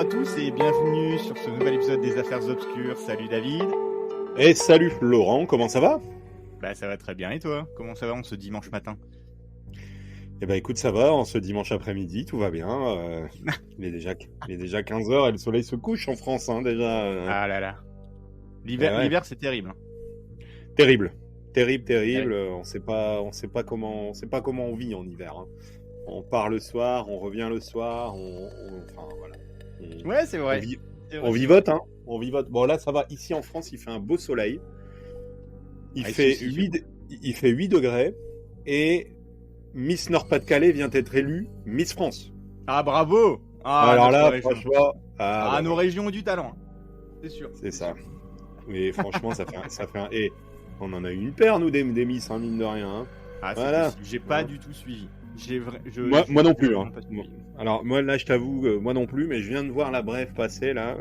à tous et bienvenue sur ce nouvel épisode des Affaires Obscures. Salut David. Et salut Laurent, comment ça va? Bah ça va très bien et toi? Comment ça va en ce dimanche matin? Eh ben écoute, ça va, en ce dimanche après-midi, tout va bien. Il est déjà 15h et le soleil se couche en France, hein, déjà. Ah là là. L'hiver c'est terrible. Terrible. Terrible. Ouais. On sait pas comment on vit en hiver, hein. On part le soir, on revient le soir, enfin voilà. Ouais, c'est vrai. On vivote, hein. On vivote. Bon là, ça va. Ici en France, il fait un beau soleil. Il fait 8 degrés et Miss Nord-Pas-de-Calais vient d'être élue Miss France. Ah bravo. Alors là, franchement, nos régions ont du talent, c'est sûr. C'est ça. Mais franchement, ça fait un. Et on en a eu une paire, nous, des Miss, hein, mine de rien. Hein. Ah, voilà. J'ai pas du tout suivi. Moi non plus. Hein. Suivi. Alors, moi, là, je t'avoue, moi non plus, mais je viens de voir la brève passer, là.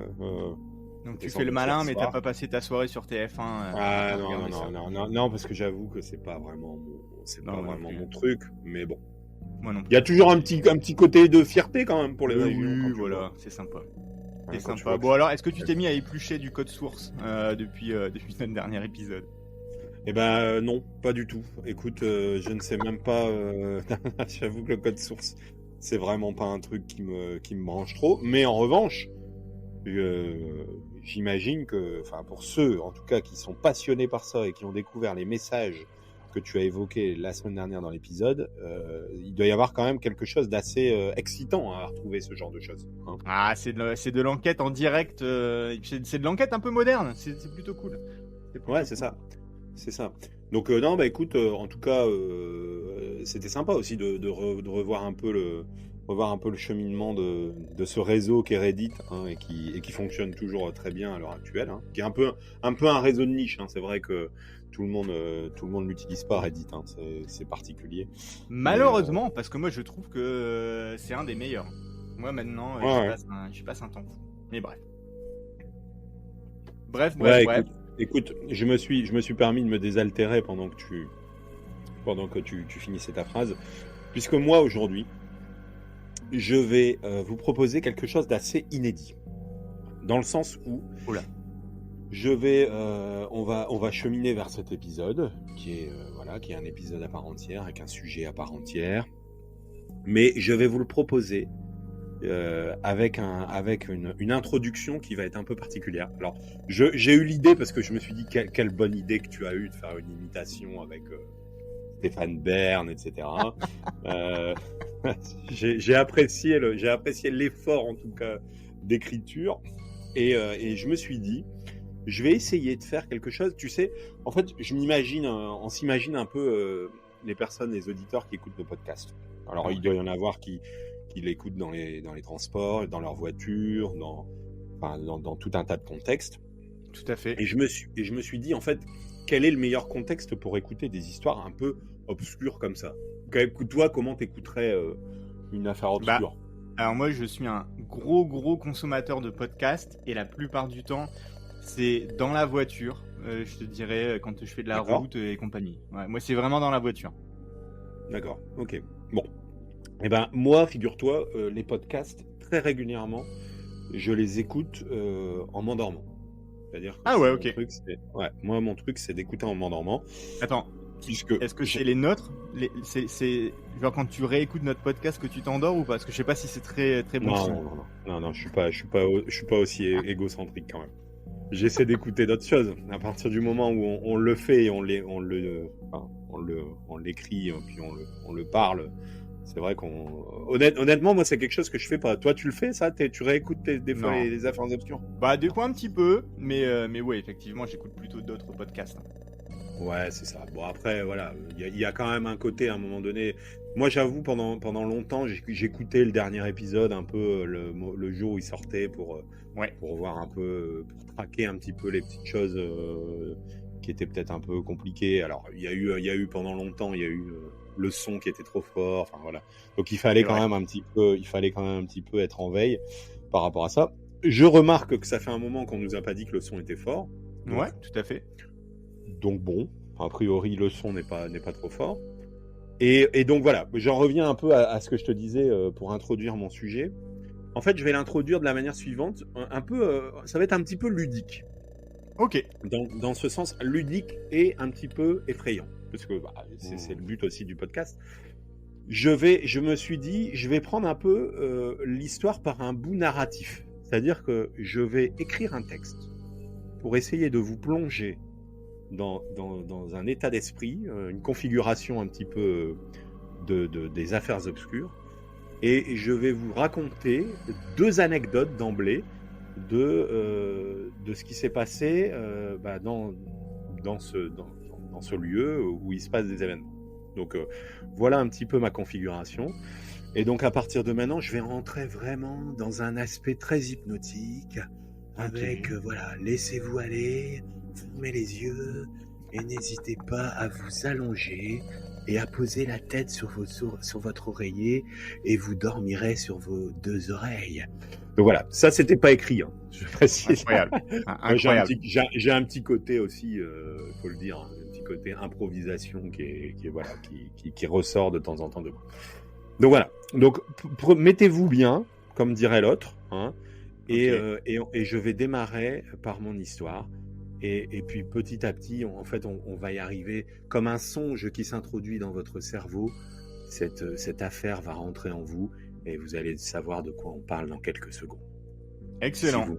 Donc, tu fais le malin, mais t'as pas passé ta soirée sur TF1. Non, parce que j'avoue que c'est pas vraiment mon truc, mais bon. Moi non plus. Il y a toujours un petit côté de fierté, quand même, pour les régions. Oui, voilà, c'est sympa. C'est sympa. Bon, alors, est-ce que tu t'es mis à éplucher du code source depuis notre dernier épisode? Eh ben non, pas du tout. Écoute, je ne sais même pas. J'avoue que le code source, c'est vraiment pas un truc qui me branche trop. Mais en revanche, j'imagine que, enfin pour ceux, en tout cas, qui sont passionnés par ça et qui ont découvert les messages que tu as évoqués la semaine dernière dans l'épisode, il doit y avoir quand même quelque chose d'assez excitant à retrouver ce genre de choses. Hein. Ah, c'est de l'enquête en direct. C'est de l'enquête un peu moderne. C'est plutôt cool. C'est ça. C'est ça. Donc non, bah écoute, en tout cas, c'était sympa aussi de revoir un peu le cheminement de ce réseau qui est Reddit, hein, et qui fonctionne toujours très bien à l'heure actuelle, hein, qui est un peu un réseau de niche. Hein. C'est vrai que tout le monde l'utilise pas, Reddit, hein, c'est particulier. Malheureusement, parce que moi je trouve que c'est un des meilleurs. Moi maintenant, je passe un temps fou. Mais bref. Bref. Écoute, je me suis permis de me désaltérer pendant que tu finissais ta phrase, puisque moi aujourd'hui, je vais vous proposer quelque chose d'assez inédit, dans le sens où on va cheminer vers cet épisode qui est un épisode à part entière avec un sujet à part entière, mais je vais vous le proposer avec une introduction qui va être un peu particulière. Alors, j'ai eu l'idée parce que je me suis dit quelle bonne idée que tu as eue de faire une imitation avec Stéphane Bern, etc. J'ai apprécié l'effort en tout cas d'écriture et je me suis dit je vais essayer de faire quelque chose. Tu sais, en fait, on s'imagine un peu les auditeurs qui écoutent nos podcasts. Alors, il doit y en avoir qui l'écoutent dans les transports, dans leur voiture, dans tout un tas de contextes. Tout à fait. Et je me suis dit, en fait, quel est le meilleur contexte pour écouter des histoires un peu obscures comme ça? Toi, comment t'écouterais une affaire obscure? Alors moi, je suis un gros consommateur de podcasts et la plupart du temps, c'est dans la voiture. Je te dirais quand je fais de la route et compagnie. Ouais, moi, c'est vraiment dans la voiture. D'accord, ok. Bon. Eh ben, moi, figure-toi, les podcasts, très régulièrement, je les écoute en m'endormant. C'est-à-dire que mon truc, c'est d'écouter en m'endormant. Attends, est-ce que c'est les nôtres? C'est genre quand tu réécoutes notre podcast que tu t'endors ou pas? Parce que je sais pas si c'est très bon signe. Non, je suis pas aussi égocentrique quand même. J'essaie d'écouter d'autres choses. À partir du moment où on le fait et on l'écrit, puis on le parle. C'est vrai honnêtement, moi, c'est quelque chose que je fais pas. Toi, tu le fais, ça? Tu réécoutes des fois les affaires obscures? Des fois un petit peu, mais ouais, effectivement, j'écoute plutôt d'autres podcasts. Ouais, c'est ça. Bon, après, voilà, il y a quand même un côté, à un moment donné. Moi, j'avoue, pendant longtemps, j'écoutais le dernier épisode un peu le jour où il sortait pour voir un peu, pour traquer un petit peu les petites choses qui étaient peut-être un peu compliquées. Alors, il y a eu pendant longtemps, le son qui était trop fort, enfin voilà. Donc il fallait quand même un petit peu être en veille par rapport à ça. Je remarque que ça fait un moment qu'on nous a pas dit que le son était fort. Donc, ouais, tout à fait. Donc bon, a priori le son n'est pas trop fort. Et donc voilà, j'en reviens un peu à ce que je te disais pour introduire mon sujet. En fait, je vais l'introduire de la manière suivante, un peu, ça va être un petit peu ludique. Ok. Dans ce sens, ludique et un petit peu effrayant, parce que c'est le but aussi du podcast. Je me suis dit, je vais prendre un peu l'histoire par un bout narratif. C'est-à-dire que je vais écrire un texte pour essayer de vous plonger dans un état d'esprit, une configuration un petit peu des affaires obscures. Et je vais vous raconter 2 anecdotes d'emblée de ce qui s'est passé dans ce lieu où il se passe des événements. Donc voilà un petit peu ma configuration. Et donc à partir de maintenant, je vais rentrer vraiment dans un aspect très hypnotique, avec voilà, laissez-vous aller, fermez les yeux et n'hésitez pas à vous allonger et à poser la tête sur votre oreiller et vous dormirez sur vos 2 oreilles. Donc voilà, ça c'était pas écrit, hein, je précise. Incroyable. Incroyable. J'ai un petit côté aussi, faut le dire, un petit côté improvisation qui ressort de temps en temps de moi. Donc voilà, donc mettez-vous bien, comme dirait l'autre, hein, et je vais démarrer par mon histoire. Et puis petit à petit, on va y arriver comme un songe qui s'introduit dans votre cerveau. Cette affaire va rentrer en vous et vous allez savoir de quoi on parle dans quelques secondes. Excellent.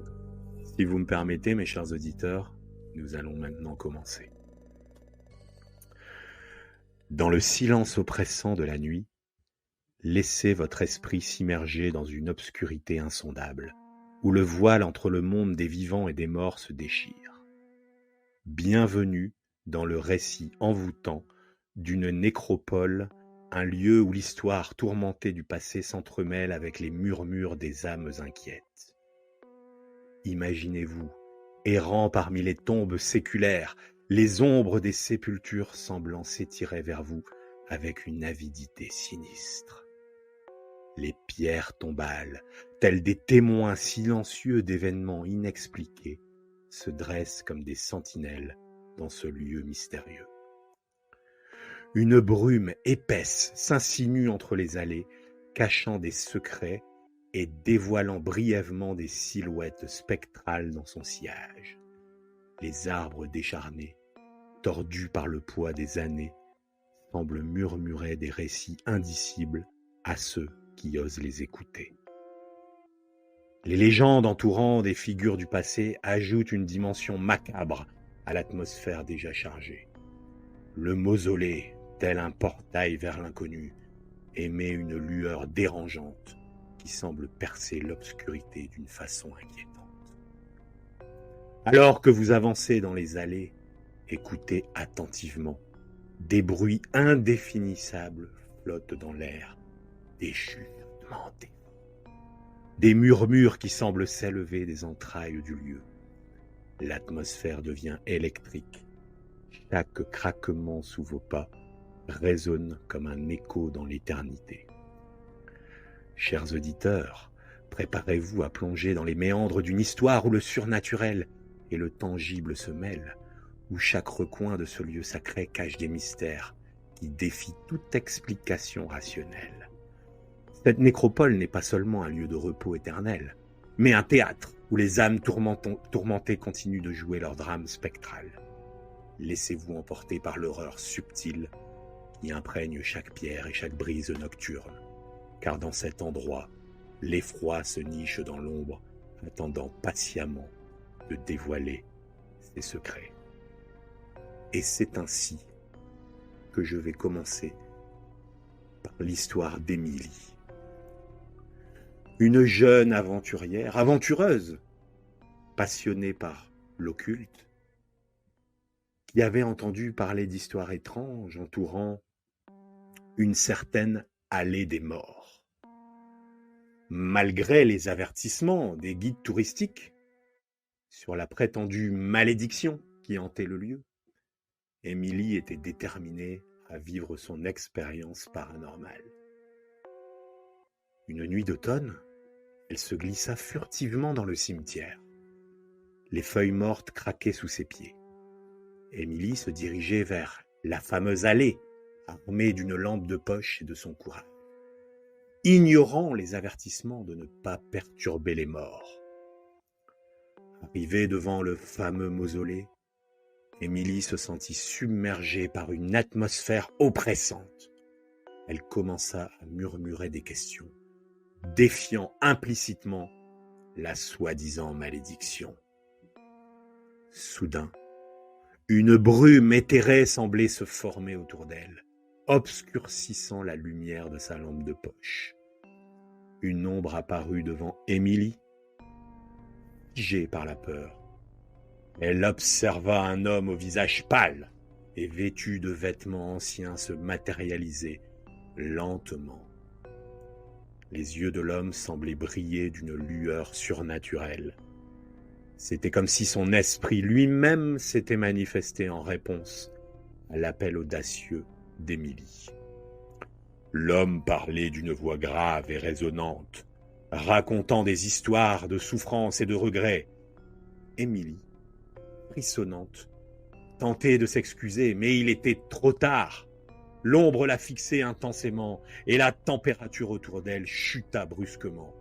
Si vous me permettez, mes chers auditeurs, nous allons maintenant commencer. Dans le silence oppressant de la nuit, laissez votre esprit s'immerger dans une obscurité insondable, où le voile entre le monde des vivants et des morts se déchire. Bienvenue dans le récit envoûtant d'une nécropole, un lieu où l'histoire tourmentée du passé s'entremêle avec les murmures des âmes inquiètes. Imaginez-vous, errant parmi les tombes séculaires, les ombres des sépultures semblant s'étirer vers vous avec une avidité sinistre. Les pierres tombales, telles des témoins silencieux d'événements inexpliqués, se dressent comme des sentinelles dans ce lieu mystérieux. Une brume épaisse s'insinue entre les allées, cachant des secrets et dévoilant brièvement des silhouettes spectrales dans son sillage. Les arbres décharnés, tordus par le poids des années, semblent murmurer des récits indicibles à ceux qui osent les écouter. Les légendes entourant des figures du passé ajoutent une dimension macabre à l'atmosphère déjà chargée. Le mausolée, tel un portail vers l'inconnu, émet une lueur dérangeante qui semble percer l'obscurité d'une façon inquiétante. Alors que vous avancez dans les allées, écoutez attentivement. Des bruits indéfinissables flottent dans l'air, des chuchotements, des murmures qui semblent s'élever des entrailles du lieu. L'atmosphère devient électrique. Chaque craquement sous vos pas résonne comme un écho dans l'éternité. Chers auditeurs, préparez-vous à plonger dans les méandres d'une histoire où le surnaturel et le tangible se mêlent, où chaque recoin de ce lieu sacré cache des mystères qui défient toute explication rationnelle. Cette nécropole n'est pas seulement un lieu de repos éternel, mais un théâtre où les âmes tourmentées continuent de jouer leur drame spectral. Laissez-vous emporter par l'horreur subtile qui imprègne chaque pierre et chaque brise nocturne, car dans cet endroit, l'effroi se niche dans l'ombre, attendant patiemment de dévoiler ses secrets. Et c'est ainsi que je vais commencer par l'histoire d'Émilie. Une jeune aventurière, aventureuse, passionnée par l'occulte, qui avait entendu parler d'histoires étranges entourant une certaine allée des morts. Malgré les avertissements des guides touristiques sur la prétendue malédiction qui hantait le lieu, Émilie était déterminée à vivre son expérience paranormale. Une nuit d'automne, elle se glissa furtivement dans le cimetière. Les feuilles mortes craquaient sous ses pieds. Émilie se dirigeait vers la fameuse allée, armée d'une lampe de poche et de son courage. ignorant les avertissements de ne pas perturber les morts. Arrivée devant le fameux mausolée, Émilie se sentit submergée par une atmosphère oppressante. Elle commença à murmurer des questions, défiant implicitement la soi-disant malédiction. Soudain, une brume éthérée semblait se former autour d'elle, obscurcissant la lumière de sa lampe de poche. Une ombre apparut devant Émilie, figée par la peur. Elle observa un homme au visage pâle et vêtu de vêtements anciens se matérialiser lentement. Les yeux de l'homme semblaient briller d'une lueur surnaturelle. C'était comme si son esprit lui-même s'était manifesté en réponse à l'appel audacieux d'Émilie. L'homme parlait d'une voix grave et résonnante, racontant des histoires de souffrance et de regrets. Émilie, frissonnante, tentait de s'excuser, mais il était trop tard. L'ombre la fixait intensément et la température autour d'elle chuta brusquement.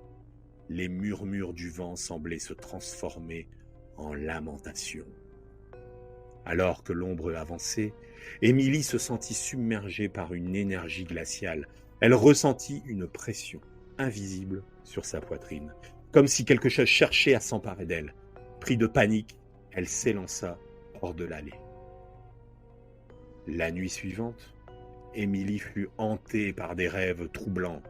Les murmures du vent semblaient se transformer en lamentations. Alors que l'ombre avançait, Émilie se sentit submergée par une énergie glaciale. Elle ressentit une pression invisible sur sa poitrine, comme si quelque chose cherchait à s'emparer d'elle. Pris de panique, elle s'élança hors de l'allée. La nuit suivante, Émilie fut hantée par des rêves troublants.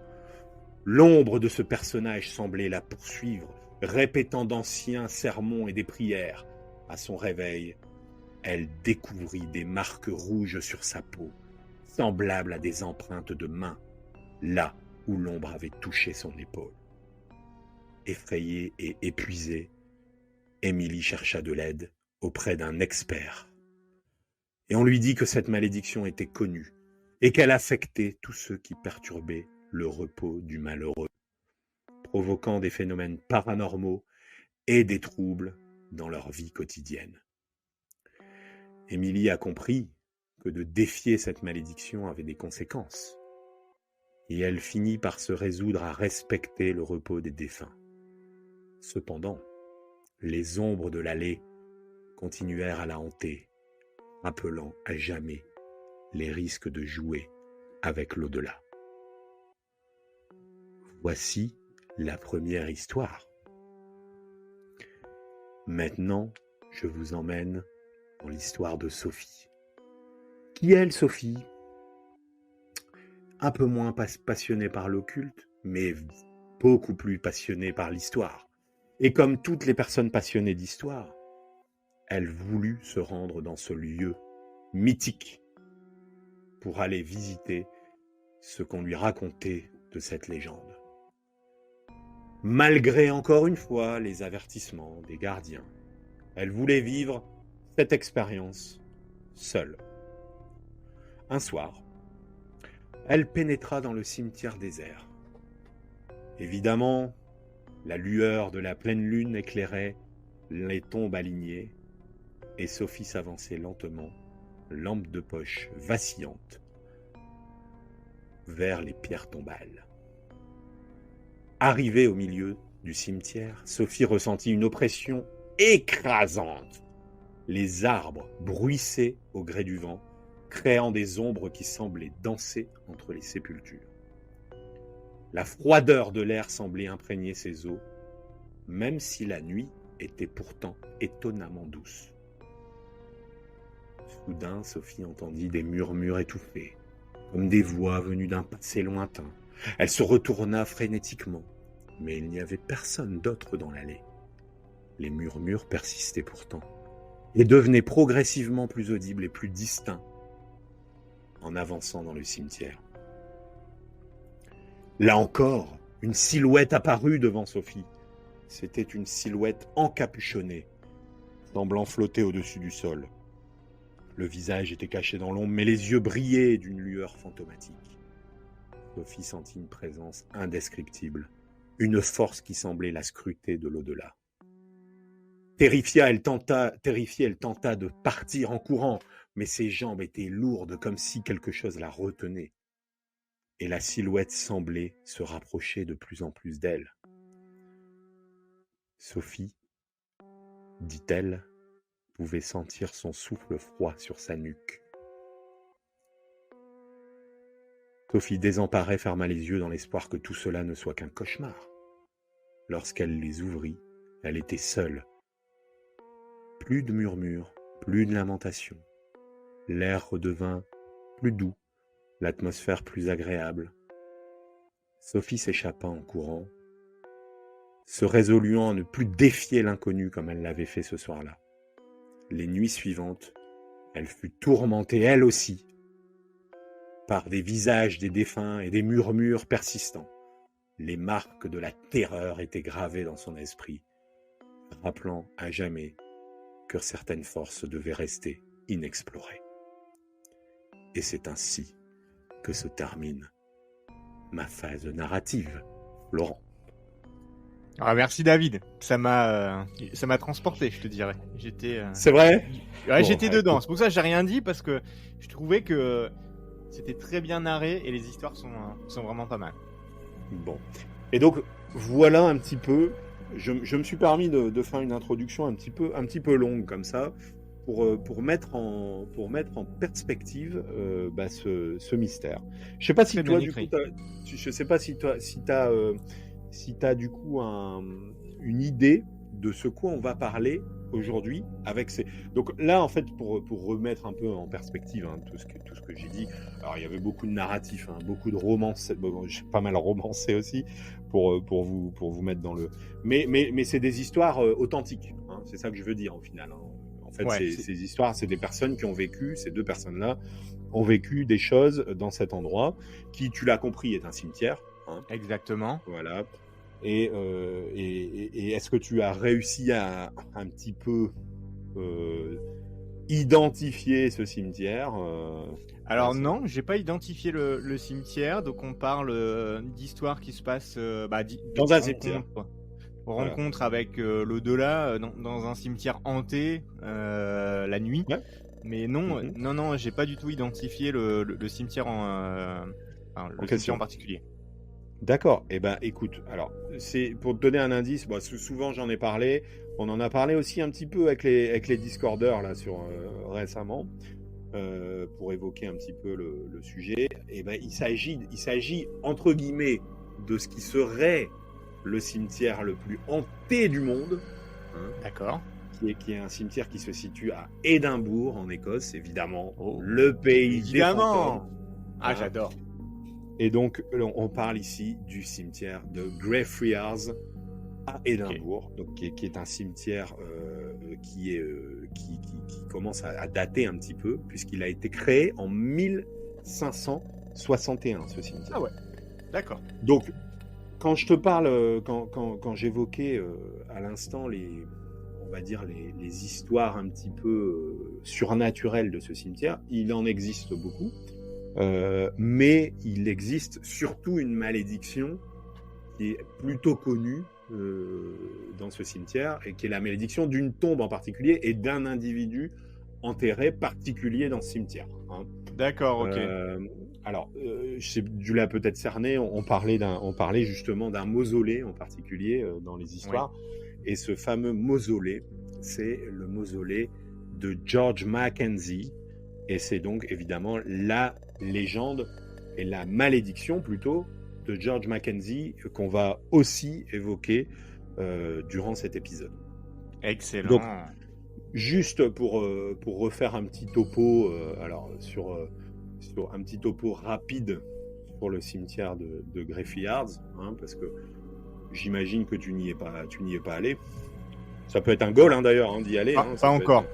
L'ombre de ce personnage semblait la poursuivre, répétant d'anciens sermons et des prières. À son réveil, elle découvrit des marques rouges sur sa peau, semblables à des empreintes de mains, là où l'ombre avait touché son épaule. Effrayée et épuisée, Émilie chercha de l'aide auprès d'un expert. Et on lui dit que cette malédiction était connue et qu'elle affectait tous ceux qui perturbaient le repos du malheureux, provoquant des phénomènes paranormaux et des troubles dans leur vie quotidienne. Émilie a compris que de défier cette malédiction avait des conséquences, et elle finit par se résoudre à respecter le repos des défunts. Cependant, les ombres de l'allée continuèrent à la hanter, rappelant à jamais les risques de jouer avec l'au-delà. Voici la première histoire. Maintenant, je vous emmène dans l'histoire de Sophie. Qui est elle, Sophie ? Un peu moins passionnée par l'occulte, mais beaucoup plus passionnée par l'histoire. Et comme toutes les personnes passionnées d'histoire, elle voulut se rendre dans ce lieu mythique pour aller visiter ce qu'on lui racontait de cette légende. Malgré encore une fois les avertissements des gardiens, elle voulait vivre cette expérience seule. Un soir, elle pénétra dans le cimetière désert. Évidemment, la lueur de la pleine lune éclairait les tombes alignées et Sophie s'avançait lentement, lampe de poche vacillante, vers les pierres tombales. Arrivée au milieu du cimetière, Sophie ressentit une oppression écrasante. Les arbres bruissaient au gré du vent, créant des ombres qui semblaient danser entre les sépultures. La froideur de l'air semblait imprégner ses os, même si la nuit était pourtant étonnamment douce. Soudain, Sophie entendit des murmures étouffés, comme des voix venues d'un passé lointain. Elle se retourna frénétiquement, mais il n'y avait personne d'autre dans l'allée. Les murmures persistaient pourtant, et devenaient progressivement plus audibles et plus distincts en avançant dans le cimetière. Là encore, une silhouette apparut devant Sophie. C'était une silhouette encapuchonnée, semblant flotter au-dessus du sol. Le visage était caché dans l'ombre, mais les yeux brillaient d'une lueur fantomatique. Sophie sentit une présence indescriptible, une force qui semblait la scruter de l'au-delà. Terrifiée, elle tenta de partir en courant, mais ses jambes étaient lourdes, comme si quelque chose la retenait. et la silhouette semblait se rapprocher de plus en plus d'elle. Sophie, dit-elle, pouvait sentir son souffle froid sur sa nuque. Sophie, désemparée, ferma les yeux dans l'espoir que tout cela ne soit qu'un cauchemar. Lorsqu'elle les ouvrit, elle était seule. Plus de murmures, plus de lamentations. L'air redevint plus doux, l'atmosphère plus agréable. Sophie s'échappa en courant, se résoluant à ne plus défier l'inconnu comme elle l'avait fait ce soir-là. Les nuits suivantes, elle fut tourmentée, elle aussi, par des visages des défunts et des murmures persistants. Les marques de la terreur étaient gravées dans son esprit, rappelant à jamais que certaines forces devaient rester inexplorées. Et c'est ainsi que se termine ma phase narrative. Laurent. Ah, merci David, ça m'a transporté, je te dirais. C'est vrai ? Ouais, bon, j'étais dedans. C'est pour ça que j'ai rien dit, parce que je trouvais que c'était très bien narré et les histoires sont vraiment pas mal. Bon. Et donc voilà un petit peu. Je me suis permis de faire une introduction un petit peu longue comme ça pour mettre en perspective ce mystère. Je sais pas si toi du coup je sais pas si t'as du coup une idée de ce quoi on va parler aujourd'hui avec ces... Donc là en fait pour remettre un peu en perspective tout ce que j'ai dit. Alors il y avait beaucoup de narratifs, beaucoup de romances, j'ai pas mal romancé aussi pour vous mettre dans le... Mais c'est des histoires authentiques, c'est ça que je veux dire au final. En fait, ouais, ces histoires, c'est des personnes qui ont vécu, ces deux personnes-là ont vécu des choses dans cet endroit qui, tu l'as compris, est un cimetière. Exactement. Voilà. Et est-ce que tu as réussi à un petit peu identifier ce cimetière Alors non, j'ai pas identifié le cimetière, donc on parle d'histoires qui se passent dans un cimetière. Rencontre voilà. Avec l'au-delà dans un cimetière hanté la nuit. Ouais. Mais non, non, j'ai pas du tout identifié le cimetière cimetière en particulier. D'accord. Eh ben, écoute, alors c'est pour te donner un indice. Souvent j'en ai parlé. On en a parlé aussi un petit peu avec les Discorders là récemment pour évoquer un petit peu le sujet. Eh ben, il s'agit entre guillemets de ce qui serait le cimetière le plus hanté du monde. D'accord. Qui est un cimetière qui se situe à Édimbourg, en Écosse, évidemment. le pays des fantômes. Ah, j'adore. Et donc, on parle ici du cimetière de Greyfriars à Édimbourg, donc qui est un cimetière qui commence à dater un petit peu, puisqu'il a été créé en 1561, ce cimetière. Ah ouais, d'accord. Donc, quand je te parle, quand j'évoquais à l'instant on va dire les histoires un petit peu surnaturelles de ce cimetière, il en existe beaucoup, mais il existe surtout une malédiction qui est plutôt connue dans ce cimetière, et qui est la malédiction d'une tombe en particulier et d'un individu enterré particulier dans ce cimetière. D'accord, ok. Alors, tu l'as peut-être cerné, on parlait justement d'un mausolée en particulier dans les histoires. Oui. Et ce fameux mausolée, c'est le mausolée de George Mackenzie. Et c'est donc évidemment la légende et la malédiction plutôt de George Mackenzie qu'on va aussi évoquer durant cet épisode. Excellent. Donc, juste pour refaire un petit topo, sur un petit topo rapide sur le cimetière de Greyfriars, parce que j'imagine que tu n'y es pas allé. Ça peut être un goal d'ailleurs d'y aller. Pas encore.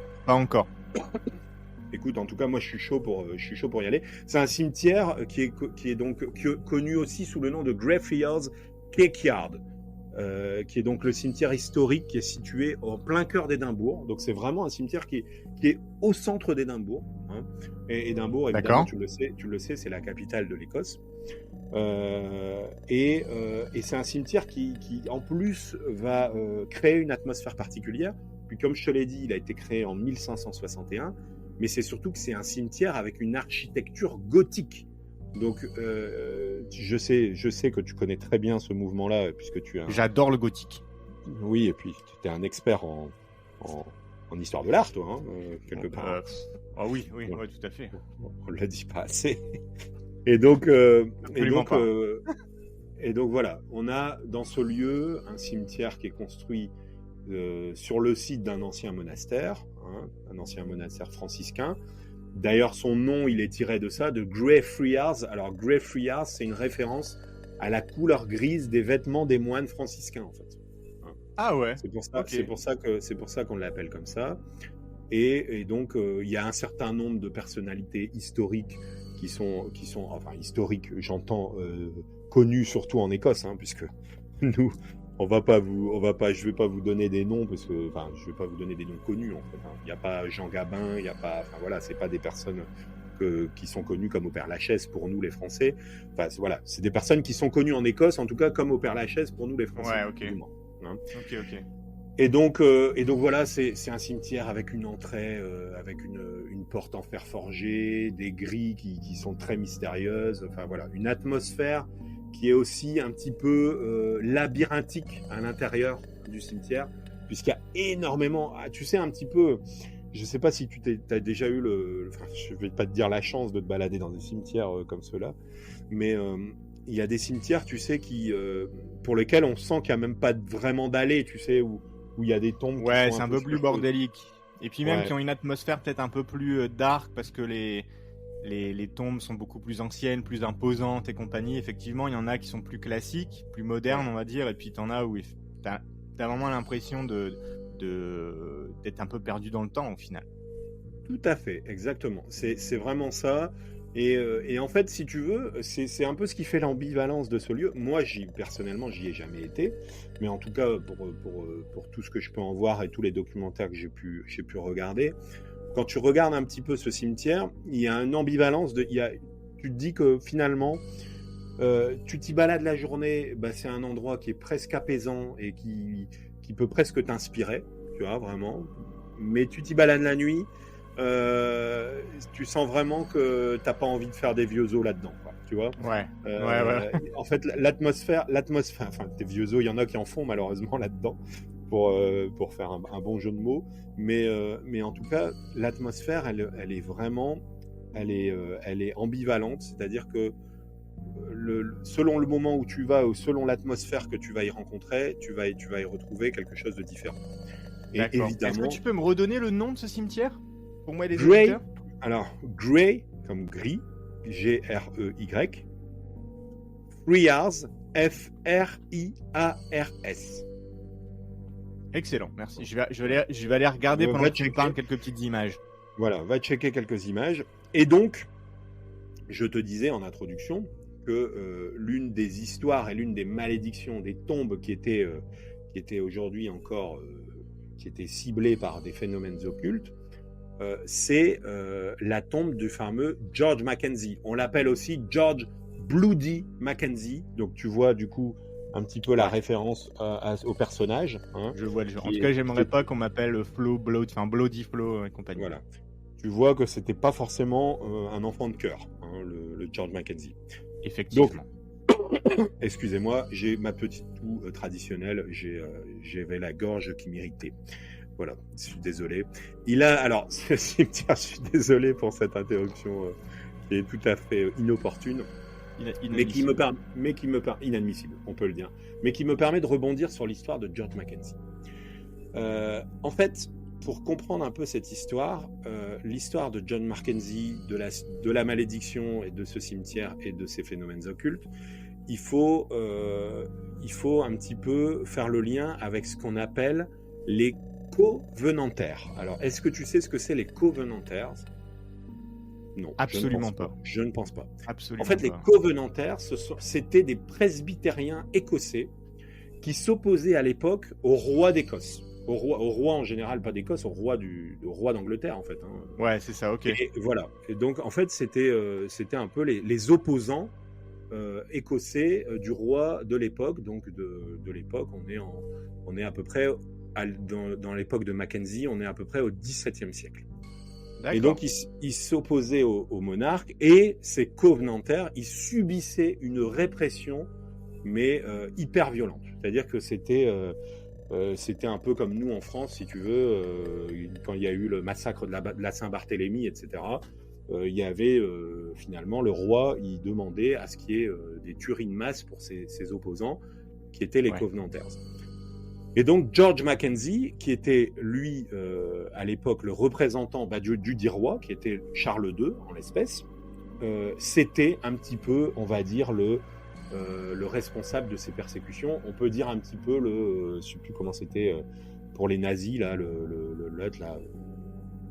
Écoute, en tout cas, moi, je suis chaud pour y aller. C'est un cimetière qui est donc connu aussi sous le nom de Greyfriars Kirkyard, qui est donc le cimetière historique qui est situé en plein cœur d'Édimbourg. Donc, c'est vraiment un cimetière qui est au centre d'Édimbourg. Et Édimbourg, évidemment, tu le sais, c'est la capitale de l'Écosse. Et c'est un cimetière qui en plus va créer une atmosphère particulière. Puis comme je te l'ai dit, il a été créé en 1561, mais c'est surtout que c'est un cimetière avec une architecture gothique. Donc, je sais que tu connais très bien ce mouvement-là, puisque tu es J'adore le gothique. Oui, et puis tu es un expert en histoire de l'art, toi, quelque part. Ah oui, ouais, tout à fait. On ne le dit pas assez. Et donc, voilà, on a dans ce lieu un cimetière qui est construit sur le site d'un ancien monastère, un ancien monastère franciscain. D'ailleurs, son nom, il est tiré de ça, de Grey Friars. Alors, Grey Friars, c'est une référence à la couleur grise des vêtements des moines franciscains, en fait. Ah ouais. C'est pour ça qu'on l'appelle comme ça. Et donc, il y a un certain nombre de personnalités historiques qui sont enfin historiques, j'entends, connues surtout en Écosse, puisque nous, je vais pas vous donner des noms parce que, enfin, je vais pas vous donner des noms connus en fait. Il n'y a pas Jean Gabin, il y a pas, enfin voilà, c'est pas des personnes qui sont connues comme au Père-Lachaise pour nous les Français. Enfin voilà, c'est des personnes qui sont connues en Écosse, en tout cas comme au Père-Lachaise pour nous les Français. Ouais, ok. Ok. Et donc voilà, c'est un cimetière avec une entrée, avec une porte en fer forgé, des grilles qui sont très mystérieuses. Enfin voilà, une atmosphère qui est aussi un petit peu labyrinthique à l'intérieur du cimetière, puisqu'il y a énormément, tu sais, un petit peu, je sais pas si tu as déjà eu enfin, je vais pas te dire la chance de te balader dans des cimetières comme ceux-là, mais il y a des cimetières, tu sais, pour lesquels on sent qu'il n'y a même pas vraiment d'allée, tu sais, où il y a des tombes. Ouais, c'est un peu plus bordélique. Et puis même qui ont une atmosphère peut-être un peu plus dark, parce que les tombes sont beaucoup plus anciennes, plus imposantes et compagnie. Effectivement, il y en a qui sont plus classiques, plus modernes, on va dire, et puis t'en as où t'as vraiment l'impression d'être un peu perdu dans le temps au final. Tout à fait, exactement. C'est vraiment ça. Et en fait, si tu veux, c'est un peu ce qui fait l'ambivalence de ce lieu. Moi, personnellement, j'y ai jamais été, mais en tout cas, pour tout ce que je peux en voir et tous les documentaires que j'ai pu regarder, quand tu regardes un petit peu ce cimetière, il y a une ambivalence. Tu te dis que finalement, tu t'y balades la journée, c'est un endroit qui est presque apaisant et qui peut presque t'inspirer, tu vois, vraiment. Mais tu t'y balades la nuit, tu sens vraiment que t'as pas envie de faire des vieux os là-dedans, quoi, tu vois. Ouais. En fait, l'atmosphère, enfin, des vieux os, il y en a qui en font malheureusement là-dedans pour faire un bon jeu de mots, mais en tout cas, l'atmosphère, elle est vraiment, elle est ambivalente, c'est-à-dire que selon le moment où tu vas ou selon l'atmosphère que tu vas y rencontrer, tu vas y retrouver quelque chose de différent. Et évidemment. Est-ce que tu peux me redonner le nom de ce cimetière pour moi et les Grey, auditeurs? Alors, Grey, comme gris, G-R-E-Y, Friars, F-R-I-A-R-S. Excellent, merci. Je vais aller regarder pendant que tu me parles quelques petites images. Voilà, va checker quelques images. Et donc, je te disais en introduction que l'une des histoires et l'une des malédictions des tombes qui étaient aujourd'hui encore qui étaient ciblées par des phénomènes occultes, c'est la tombe du fameux George Mackenzie. On l'appelle aussi George Bloody Mackenzie. Donc tu vois du coup un petit peu la référence au personnage. Je vois le genre. En tout cas, j'aimerais pas qu'on m'appelle Bloody Flo et compagnie. Voilà. Tu vois que c'était pas forcément un enfant de cœur, le George Mackenzie. Effectivement. Donc, excusez-moi, j'ai ma petite toux traditionnelle. J'avais la gorge qui m'irritait. Voilà, je suis désolé. Alors, ce cimetière, je suis désolé pour cette interruption qui est tout à fait inopportune, mais qui me permet, inadmissible, on peut le dire, mais qui me permet de rebondir sur l'histoire de George Mackenzie. En fait, pour comprendre un peu cette histoire, l'histoire de John Mackenzie, de la malédiction et de ce cimetière et de ces phénomènes occultes, il faut un petit peu faire le lien avec ce qu'on appelle les covenantaires. Alors, est-ce que tu sais ce que c'est les covenantaires? Non, absolument pas. Je ne pense pas. Absolument en fait, pas. Les covenantaires, c'était des presbytériens écossais qui s'opposaient à l'époque au roi d'Écosse. Au roi en général, pas d'Écosse, au roi d'Angleterre, en fait. Ouais, c'est ça, ok. Et voilà. Et donc, en fait, c'était un peu les opposants écossais du roi de l'époque. Donc, de l'époque, on est à peu près, dans l'époque de Mackenzie, on est à peu près au XVIIe siècle. Et donc, ils s'opposaient au monarque, et ces Covenanters, ils subissaient une répression, mais hyper violente. C'est-à-dire que c'était un peu comme nous en France, si tu veux, quand il y a eu le massacre de la Saint-Barthélemy, etc. Il y avait finalement le roi, il demandait à ce qu'il y ait des tueries de masse pour ses opposants, qui étaient les Covenanters. Et donc George Mackenzie, qui était lui à l'époque le représentant du dit roi, qui était Charles II en l'espèce, c'était un petit peu, on va dire, le responsable de ces persécutions. On peut dire un petit peu je ne sais plus comment c'était pour les nazis, là, le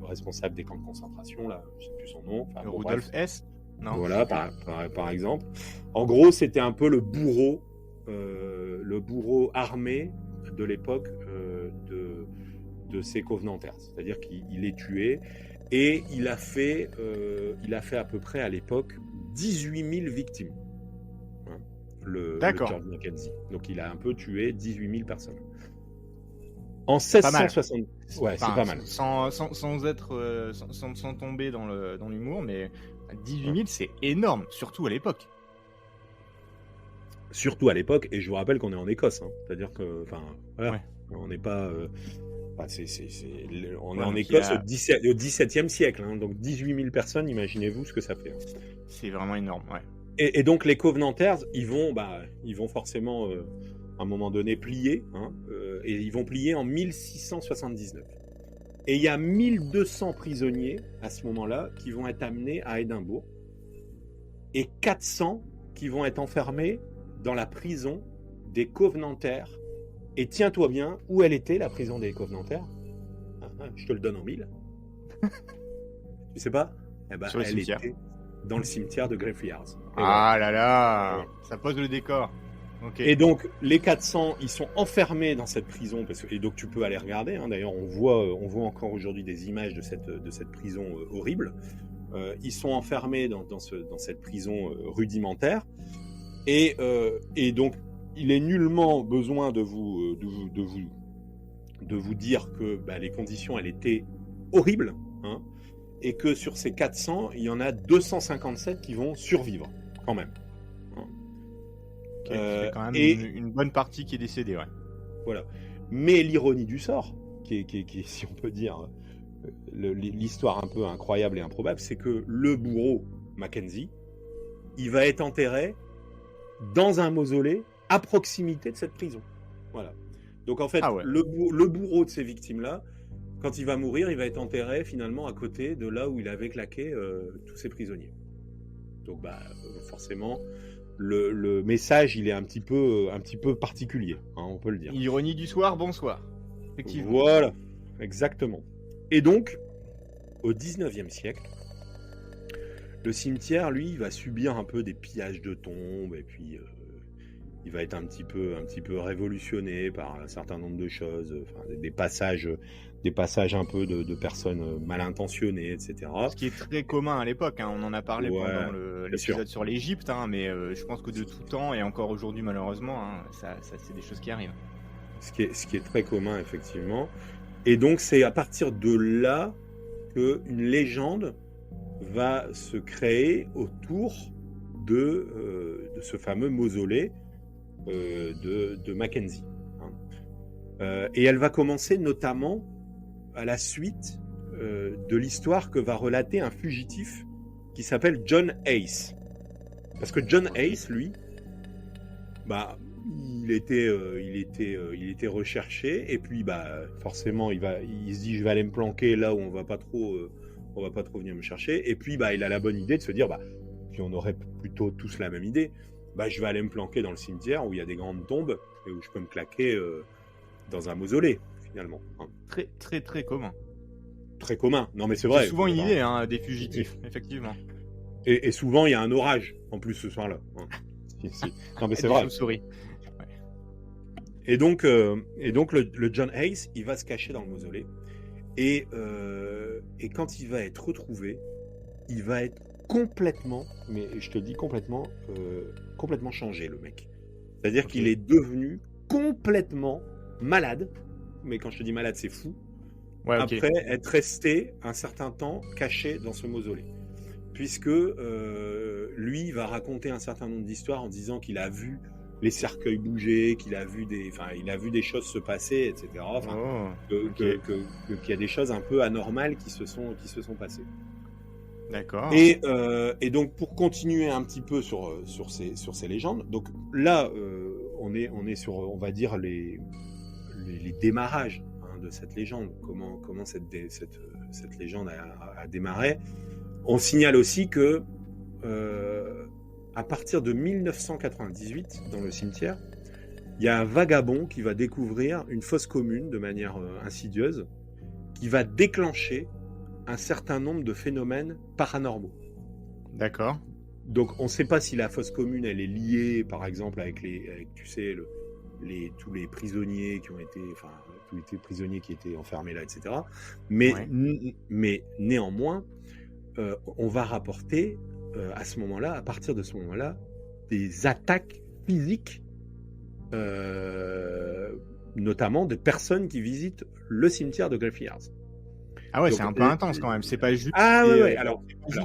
responsable des camps de concentration, là, je ne sais plus son nom. Enfin, Rudolf Hess. Non. Voilà, par exemple. En gros, c'était un peu le bourreau armé de l'époque de ces Covenanters. C'est-à-dire qu'il les tuait, et il a fait à peu près à l'époque 18 000 victimes. Le George Mackenzie. Donc il a un peu tué 18 000 personnes. En 1660. Ouais, c'est pas mal. Sans tomber dans l'humour, mais 18 000, c'est énorme, surtout à l'époque. Surtout à l'époque, et je vous rappelle qu'on est en Écosse, hein. C'est-à-dire que, voilà, on n'est pas, on est en Écosse au XVIIe siècle, hein. Donc 18 000 personnes, imaginez-vous ce que ça fait. Hein. C'est vraiment énorme, ouais. Et donc les Covenanters, ils vont forcément à un moment donné plier, hein, et ils vont plier en 1679. Et il y a 1200 prisonniers à ce moment-là qui vont être amenés à Édimbourg, et 400 qui vont être enfermés dans la prison des Covenanters. Et tiens-toi bien, où elle était, la prison des Covenanters? Je te le donne en 1000. Tu sais pas? Sur le cimetière. Était dans le cimetière de Greyfriars. Là là, ça pose le décor. Okay. Et donc les 400, ils sont enfermés dans cette prison, et donc tu peux aller regarder, hein. D'ailleurs on voit encore aujourd'hui des images de cette prison horrible. Ils sont enfermés dans cette prison rudimentaire, et donc il est nullement besoin de vous dire que les conditions, elles étaient horribles, hein, et que sur ces 400, il y en a 257 qui vont survivre quand même. C'est quand même une bonne partie qui est décédée, ouais. Voilà. Mais l'ironie du sort, qui est, si on peut dire, l'histoire un peu incroyable et improbable, c'est que le bourreau Mackenzie, il va être enterré dans un mausolée à proximité de cette prison. Voilà. Donc en fait, le bourreau de ces victimes-là, quand il va mourir, il va être enterré finalement à côté de là où il avait claqué tous ses prisonniers. Donc forcément, le message, il est un petit peu particulier, hein, on peut le dire. Ironie du soir, bonsoir. Effectivement. Voilà, exactement. Et donc, au 19e siècle, le cimetière, lui, va subir un peu des pillages de tombes, et puis il va être un petit peu révolutionné par un certain nombre de choses, des passages un peu de personnes mal intentionnées, etc. Ce qui est très commun à l'époque, hein. On en a parlé pendant l'épisode sur l'Égypte, hein, mais je pense que de tout temps, et encore aujourd'hui malheureusement, hein, ça c'est des choses qui arrivent. Ce qui est très commun, effectivement. Et donc c'est à partir de là qu'une légende va se créer autour de ce fameux mausolée de Mackenzie. Hein. Et elle va commencer notamment à la suite de l'histoire que va relater un fugitif qui s'appelle John Hayes. Parce que John Hayes, lui, il était recherché, et puis forcément il se dit je vais aller me planquer là où on va pas trop venir me chercher, et puis il a la bonne idée de se dire puis on aurait plutôt tous la même idée, je vais aller me planquer dans le cimetière où il y a des grandes tombes et où je peux me claquer dans un mausolée finalement. Hein. Très très très commun. Très commun. Non mais c'est vrai. C'est souvent une idée, hein, des fugitifs, effectivement. Et souvent il y a un orage en plus ce soir-là. Hein. Si. Non mais c'est vrai. Ouais. Et donc le John Hayes, il va se cacher dans le mausolée, et quand il va être retrouvé, il va être complètement, mais je te dis complètement changé, le mec. C'est-à-dire qu'il est devenu complètement malade. Mais quand je te dis malade, c'est fou. après être resté un certain temps caché dans ce mausolée. Puisque lui va raconter un certain nombre d'histoires en disant qu'il a vu les cercueils bouger, qu'il a vu des choses se passer, etc. Qu'il y a des choses un peu anormales qui se sont passées. D'accord. Et donc pour continuer un petit peu sur ces légendes, donc là on est sur, on va dire, les démarrages de cette légende, comment cette légende a démarré. On signale aussi que à partir de 1998, dans le cimetière, il y a un vagabond qui va découvrir une fosse commune de manière insidieuse, qui va déclencher un certain nombre de phénomènes paranormaux. D'accord. Donc on ne sait pas si la fosse commune elle est liée, par exemple, avec tous les prisonniers qui ont été, tous les prisonniers qui étaient enfermés là, etc. Mais néanmoins, on va rapporter à partir de ce moment-là, des attaques physiques, notamment de personnes qui visitent le cimetière de Greyfriars. Ah ouais, donc, c'est un peu intense quand même. C'est pas juste,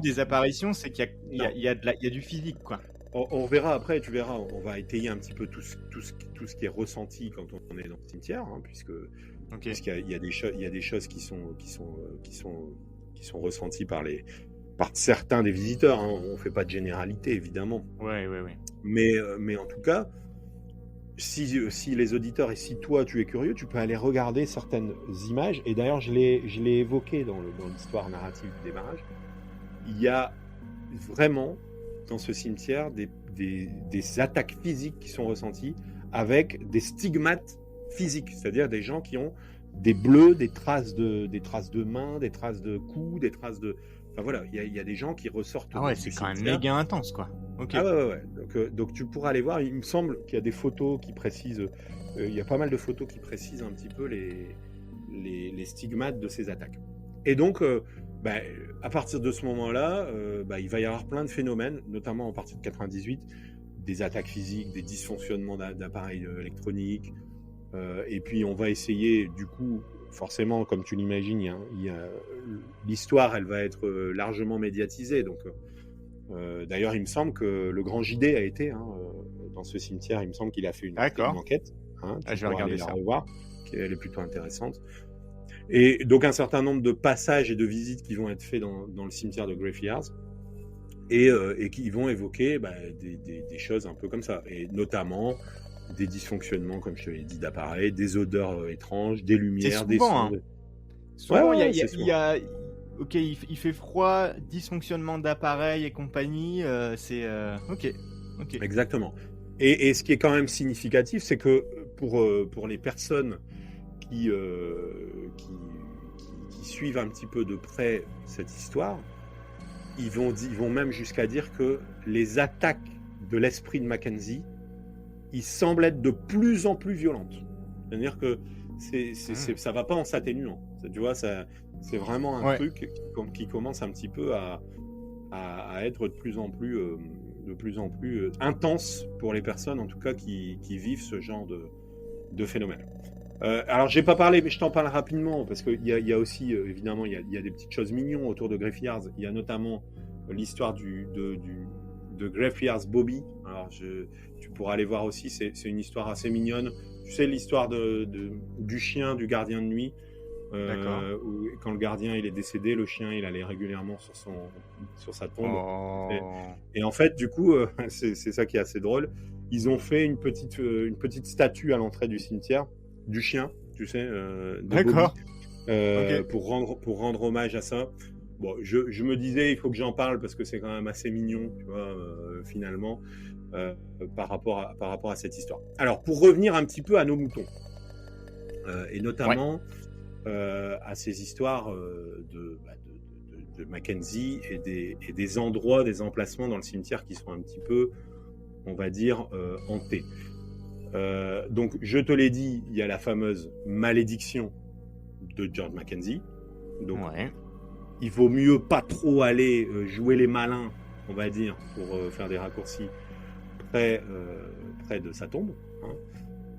des apparitions, c'est qu'il y a du physique, quoi. On verra après, tu verras, on va étayer un petit peu tout ce qui est ressenti quand on est dans le cimetière, puisqu'il y a des choses qui sont ressenties par certains des visiteurs. On fait pas de généralité, évidemment. Ouais. Mais en tout cas, si les auditeurs et si toi tu es curieux, tu peux aller regarder certaines images. Et d'ailleurs, je l'ai évoqué dans l'histoire narrative du démarrage. Il y a vraiment dans ce cimetière des attaques physiques qui sont ressenties avec des stigmates physiques, c'est-à-dire des gens qui ont des bleus, des traces de mains, des traces de coups, des traces de... Enfin voilà, il y a des gens qui ressortent. Ah ouais, c'est quand même méga intense, quoi. Okay. Ah ouais. Donc tu pourras aller voir. Il me semble qu'il y a des photos qui précisent. Il y a pas mal de photos qui précisent un petit peu les stigmates de ces attaques. Et donc, à partir de ce moment-là, il va y avoir plein de phénomènes, notamment à partir de 98, des attaques physiques, des dysfonctionnements d'appareils électroniques. Et puis on va essayer, du coup, forcément, comme tu l'imagines, l'histoire, elle va être largement médiatisée. Donc, d'ailleurs, il me semble que le grand JD a été dans ce cimetière. Il me semble qu'il a fait une enquête. Je vais regarder ça. La revoir, elle est plutôt intéressante. Et donc, un certain nombre de passages et de visites qui vont être faits dans le cimetière de Greyfriars et qui vont évoquer des choses un peu comme ça. Et notamment des dysfonctionnements, comme je te l'ai dit, d'appareils, des odeurs étranges, des lumières, des sons. Souvent, il fait froid, dysfonctionnement d'appareils et compagnie. Ok. Exactement. Et ce qui est quand même significatif, c'est que pour les personnes qui suivent un petit peu de près cette histoire, ils vont même jusqu'à dire que les attaques de l'esprit de Mackenzie, ils semblent être de plus en plus violentes. C'est-à-dire que ça va pas en s'atténuant. Tu vois, c'est vraiment un truc qui commence un petit peu à être de plus en plus intense pour les personnes, en tout cas, qui vivent ce genre de phénomène. Alors, j'ai pas parlé, mais je t'en parle rapidement, parce qu'il y a aussi, évidemment, il y a des petites choses mignonnes autour de Greyfriars. Il y a notamment l'histoire de Greyfriars Bobby. Alors, tu pourras aller voir aussi, c'est une histoire assez mignonne. Tu sais, l'histoire du chien du gardien de nuit. Où, quand le gardien il est décédé, le chien il allait régulièrement sur sa tombe. Et en fait, du coup, c'est ça qui est assez drôle. Ils ont fait une petite statue à l'entrée du cimetière du chien, tu sais, de Bobby, pour rendre hommage à ça. Bon, je me disais, il faut que j'en parle parce que c'est quand même assez mignon, tu vois, finalement, par rapport à cette histoire. Alors, pour revenir un petit peu à nos moutons, et notamment à ces histoires de Mackenzie et des endroits, des emplacements dans le cimetière qui sont un petit peu, on va dire, hantés. Donc, je te l'ai dit, il y a la fameuse malédiction de George Mackenzie. Donc, il vaut mieux pas trop aller jouer les malins, on va dire, pour faire des raccourcis près de sa tombe,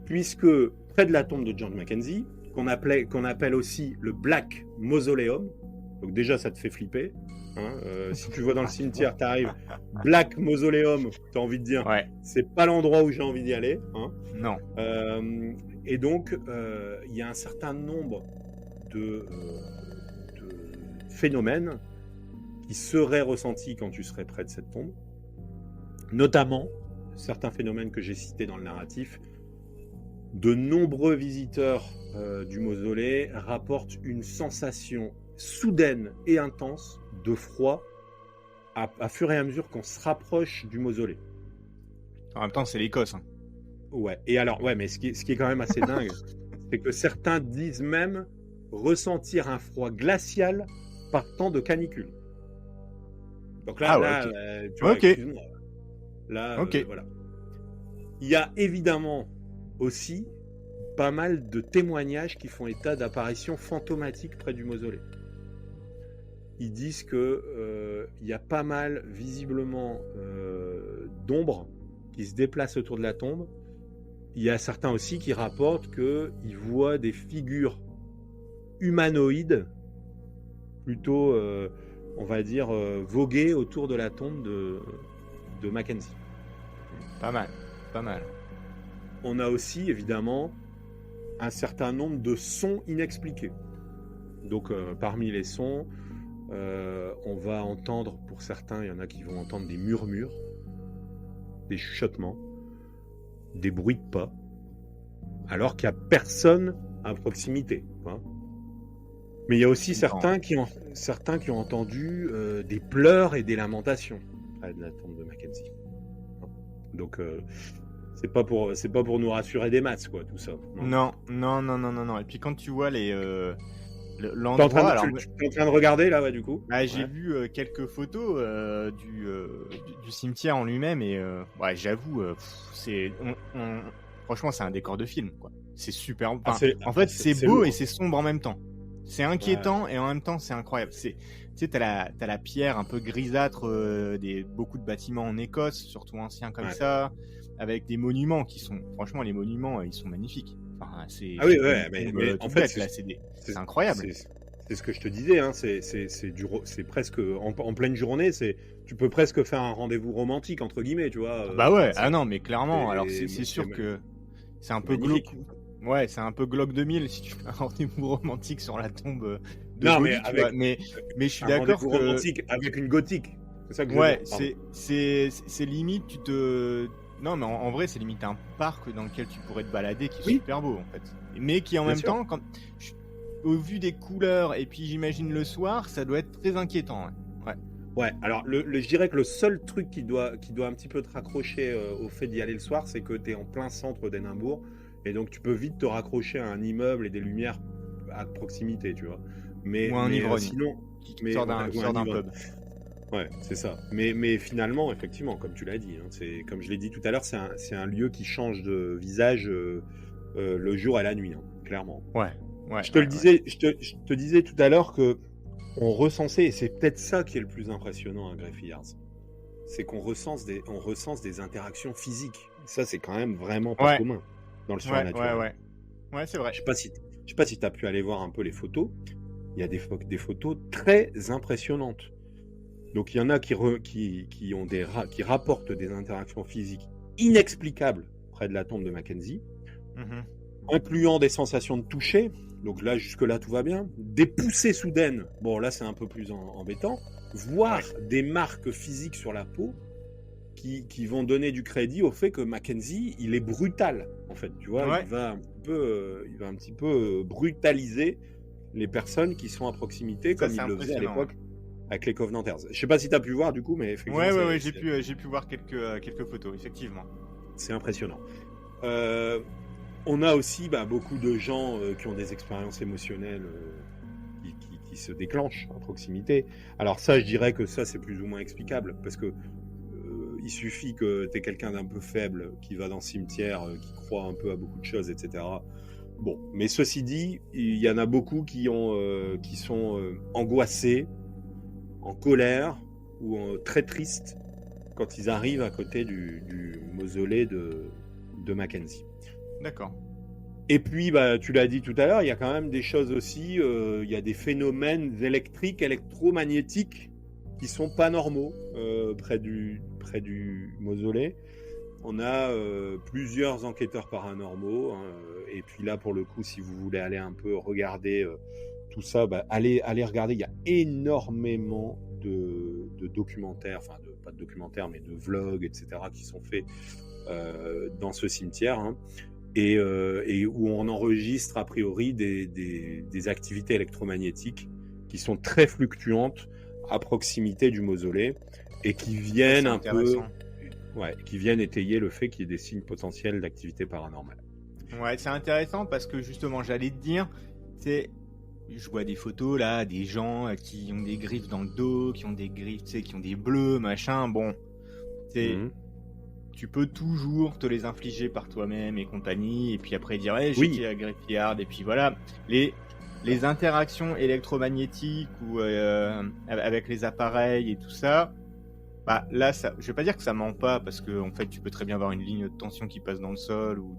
puisque près de la tombe de George Mackenzie, qu'on appelle aussi le Black Mausoleum. Donc déjà, ça te fait flipper. Hein. Si tu vas dans le cimetière, t'arrives Black Mausoleum, t'as envie de dire, c'est pas l'endroit où j'ai envie d'y aller. Hein. Non. Et donc, il y a un certain nombre de phénomènes qui seraient ressentis quand tu serais près de cette tombe. Notamment, certains phénomènes que j'ai cités dans le narratif. De nombreux visiteurs du mausolée rapportent une sensation soudaine et intense de froid à fur et à mesure qu'on se rapproche du mausolée. En même temps, c'est l'Écosse. Hein. Ouais. Et alors, mais ce qui est quand même assez dingue, c'est que certains disent même ressentir un froid glacial par temps de canicule. Donc là, tu vois, excuse-moi. Là, voilà. Il y a évidemment aussi pas mal de témoignages qui font état d'apparitions fantomatiques près du mausolée. Ils disent que il y a pas mal, visiblement, d'ombres qui se déplacent autour de la tombe. Il y a certains aussi qui rapportent qu'ils voient des figures humanoïdes, plutôt, on va dire, voguer autour de la tombe de Mackenzie. Pas mal. On a aussi, évidemment, un certain nombre de sons inexpliqués. Donc, parmi les sons, on va entendre, pour certains, il y en a qui vont entendre des murmures, des chuchotements, des bruits de pas, alors qu'il n'y a personne à proximité. Hein. Mais il y a aussi certains qui ont entendu des pleurs et des lamentations près de la tombe de Mackenzie. Donc, c'est pas pour nous rassurer des masses, quoi, tout ça. Non. Et puis quand tu vois l'endroit... T'es en train de regarder, là, du coup? J'ai vu quelques photos du cimetière en lui-même, et j'avoue, franchement, c'est un décor de film, quoi. C'est super... en fait, c'est beau lourd. Et c'est sombre en même temps. C'est inquiétant et en même temps, c'est incroyable. Tu sais, t'as la pierre un peu grisâtre beaucoup de bâtiments en Écosse, surtout anciens comme ça, avec des monuments qui sont... Franchement, les monuments, ils sont magnifiques. Enfin, mais en fait, c'est incroyable. C'est ce que je te disais, hein, c'est presque en pleine journée, tu peux presque faire un rendez-vous romantique entre guillemets, tu vois. Non, mais clairement, alors c'est sûr que c'est un peu glauque. Ouais, c'est un peu Glock 2000 si tu fais un rendez-vous romantique sur la tombe de Bolly, mais je suis d'accord que romantique avec une gothique. C'est ça que c'est limite non, mais en vrai, c'est limite un parc dans lequel tu pourrais te balader qui est super beau, en fait. Mais qui, en même temps, au vu des couleurs, et puis j'imagine le soir, ça doit être très inquiétant. Ouais, alors je dirais que le seul truc qui doit un petit peu te raccrocher au fait d'y aller le soir, c'est que tu es en plein centre d'Édimbourg, et donc tu peux vite te raccrocher à un immeuble et des lumières à proximité, tu vois. Ou un ivrogne sinon, qui sort d'un pub. Ouais, c'est ça. Mais finalement, effectivement, comme tu l'as dit, hein, comme je l'ai dit tout à l'heure, c'est un lieu qui change de visage le jour et la nuit, hein, clairement. Ouais. Je te disais tout à l'heure que on recensait, et c'est peut-être ça qui est le plus impressionnant à Greyfriars, c'est qu'on recense des interactions physiques. Ça, c'est quand même vraiment pas commun dans le surnaturel. Ouais, c'est vrai. Je sais pas si tu as pu aller voir un peu les photos. Il y a des photos très impressionnantes. Donc il y en a qui rapportent des interactions physiques inexplicables près de la tombe de Mackenzie, incluant des sensations de toucher. Donc là, jusque-là, tout va bien. Des poussées soudaines. Bon, là, c'est un peu plus embêtant. Voire des marques physiques sur la peau qui vont donner du crédit au fait que Mackenzie, il est brutal, en fait. Tu vois, il va un petit peu brutaliser les personnes qui sont à proximité, comme il le faisait à l'époque avec les Covenanters. Je sais pas si tu as pu voir, du coup, mais effectivement... Ouais, j'ai pu voir quelques photos, effectivement. C'est impressionnant. On a aussi beaucoup de gens qui ont des expériences émotionnelles qui se déclenchent à proximité. Alors ça, je dirais que ça, c'est plus ou moins explicable, parce que il suffit que tu aies quelqu'un d'un peu faible qui va dans le cimetière, qui croit un peu à beaucoup de choses, etc. Bon, mais ceci dit, il y en a beaucoup qui sont angoissés, en colère ou très tristes quand ils arrivent à côté du mausolée de Mackenzie. D'accord. Et puis, bah, tu l'as dit tout à l'heure, il y a quand même des choses aussi, il y a des phénomènes électriques, électromagnétiques qui sont pas normaux près du mausolée. On a plusieurs enquêteurs paranormaux, hein, et puis là, pour le coup, si vous voulez aller un peu regarder tout ça, bah, allez regarder. Il y a énormément de documentaires, enfin, pas de documentaires, mais de vlogs, etc., qui sont faits dans ce cimetière, hein, et où on enregistre a priori des activités électromagnétiques qui sont très fluctuantes à proximité du mausolée et qui viennent un peu, qui viennent étayer le fait qu'il y ait des signes potentiels d'activité paranormale. Ouais, c'est intéressant parce que justement, j'allais te dire, je vois des photos là, des gens qui ont des griffes dans le dos, qui ont des griffes, qui ont des bleus, machin. Bon, tu peux toujours te les infliger par toi-même et compagnie, et puis après dire j'ai été à Griffyard, et puis voilà. Les interactions électromagnétiques ou avec les appareils et tout ça, bah là, je vais pas dire que ça ment pas, parce que en fait, tu peux très bien avoir une ligne de tension qui passe dans le sol, ou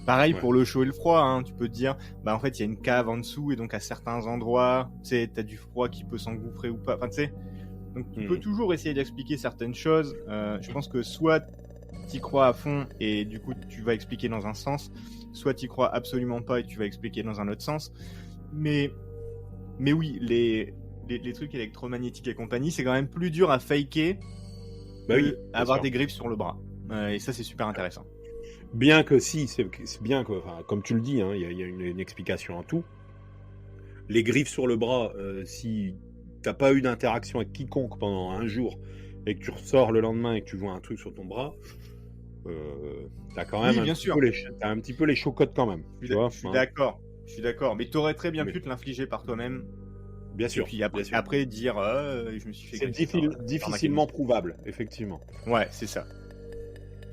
pareil pour le chaud et le froid, hein, tu peux te dire, bah en fait, il y a une cave en dessous, et donc à certains endroits, t'as du froid qui peut s'engouffrer ou pas, enfin tu sais. Donc tu peux toujours essayer d'expliquer certaines choses. Je pense que soit t'y crois à fond et du coup tu vas expliquer dans un sens, soit t'y crois absolument pas et tu vas expliquer dans un autre sens. Mais oui, les trucs électromagnétiques et compagnie, c'est quand même plus dur à faker que avoir des griffes sur le bras. Et ça, c'est super intéressant. Bien que c'est bien que, comme tu le dis, hein, y a une explication à tout. Les griffes sur le bras, si t'as pas eu d'interaction avec quiconque pendant un jour et que tu ressors le lendemain et que tu vois un truc sur ton bras, t'as quand même un petit peu les chocottes quand même. Je suis d'accord. Mais t'aurais très bien pu te l'infliger par toi-même. Bien sûr. Et puis après dire je me suis fait. C'est difficilement prouvable, effectivement. Ouais, c'est ça.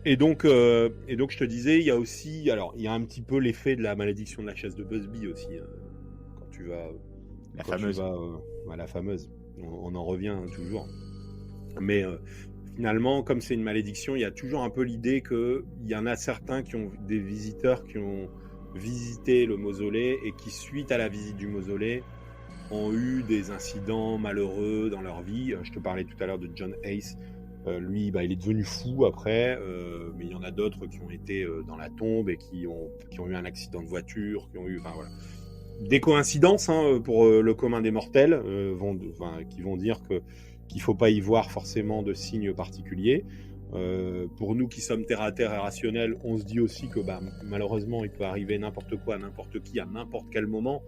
Et donc je te disais, il y a aussi, alors il y a un petit peu l'effet de la malédiction de la chaise de Busby aussi, hein, quand tu vas. La fameuse. La fameuse. On en revient toujours. Mais finalement, comme c'est une malédiction, il y a toujours un peu l'idée qu'il y en a certains qui ont des visiteurs qui ont visité le mausolée et qui, suite à la visite du mausolée, ont eu des incidents malheureux dans leur vie. Je te parlais tout à l'heure de John Hayes. Lui, il est devenu fou après, mais il y en a d'autres qui ont été dans la tombe et qui ont eu un accident de voiture, qui ont eu, voilà. Des coïncidences, hein, pour le commun des mortels, qui vont dire qu'il ne faut pas y voir forcément de signes particuliers. Pour nous qui sommes terre à terre et rationnels, on se dit aussi que malheureusement il peut arriver n'importe quoi à n'importe qui à n'importe quel moment.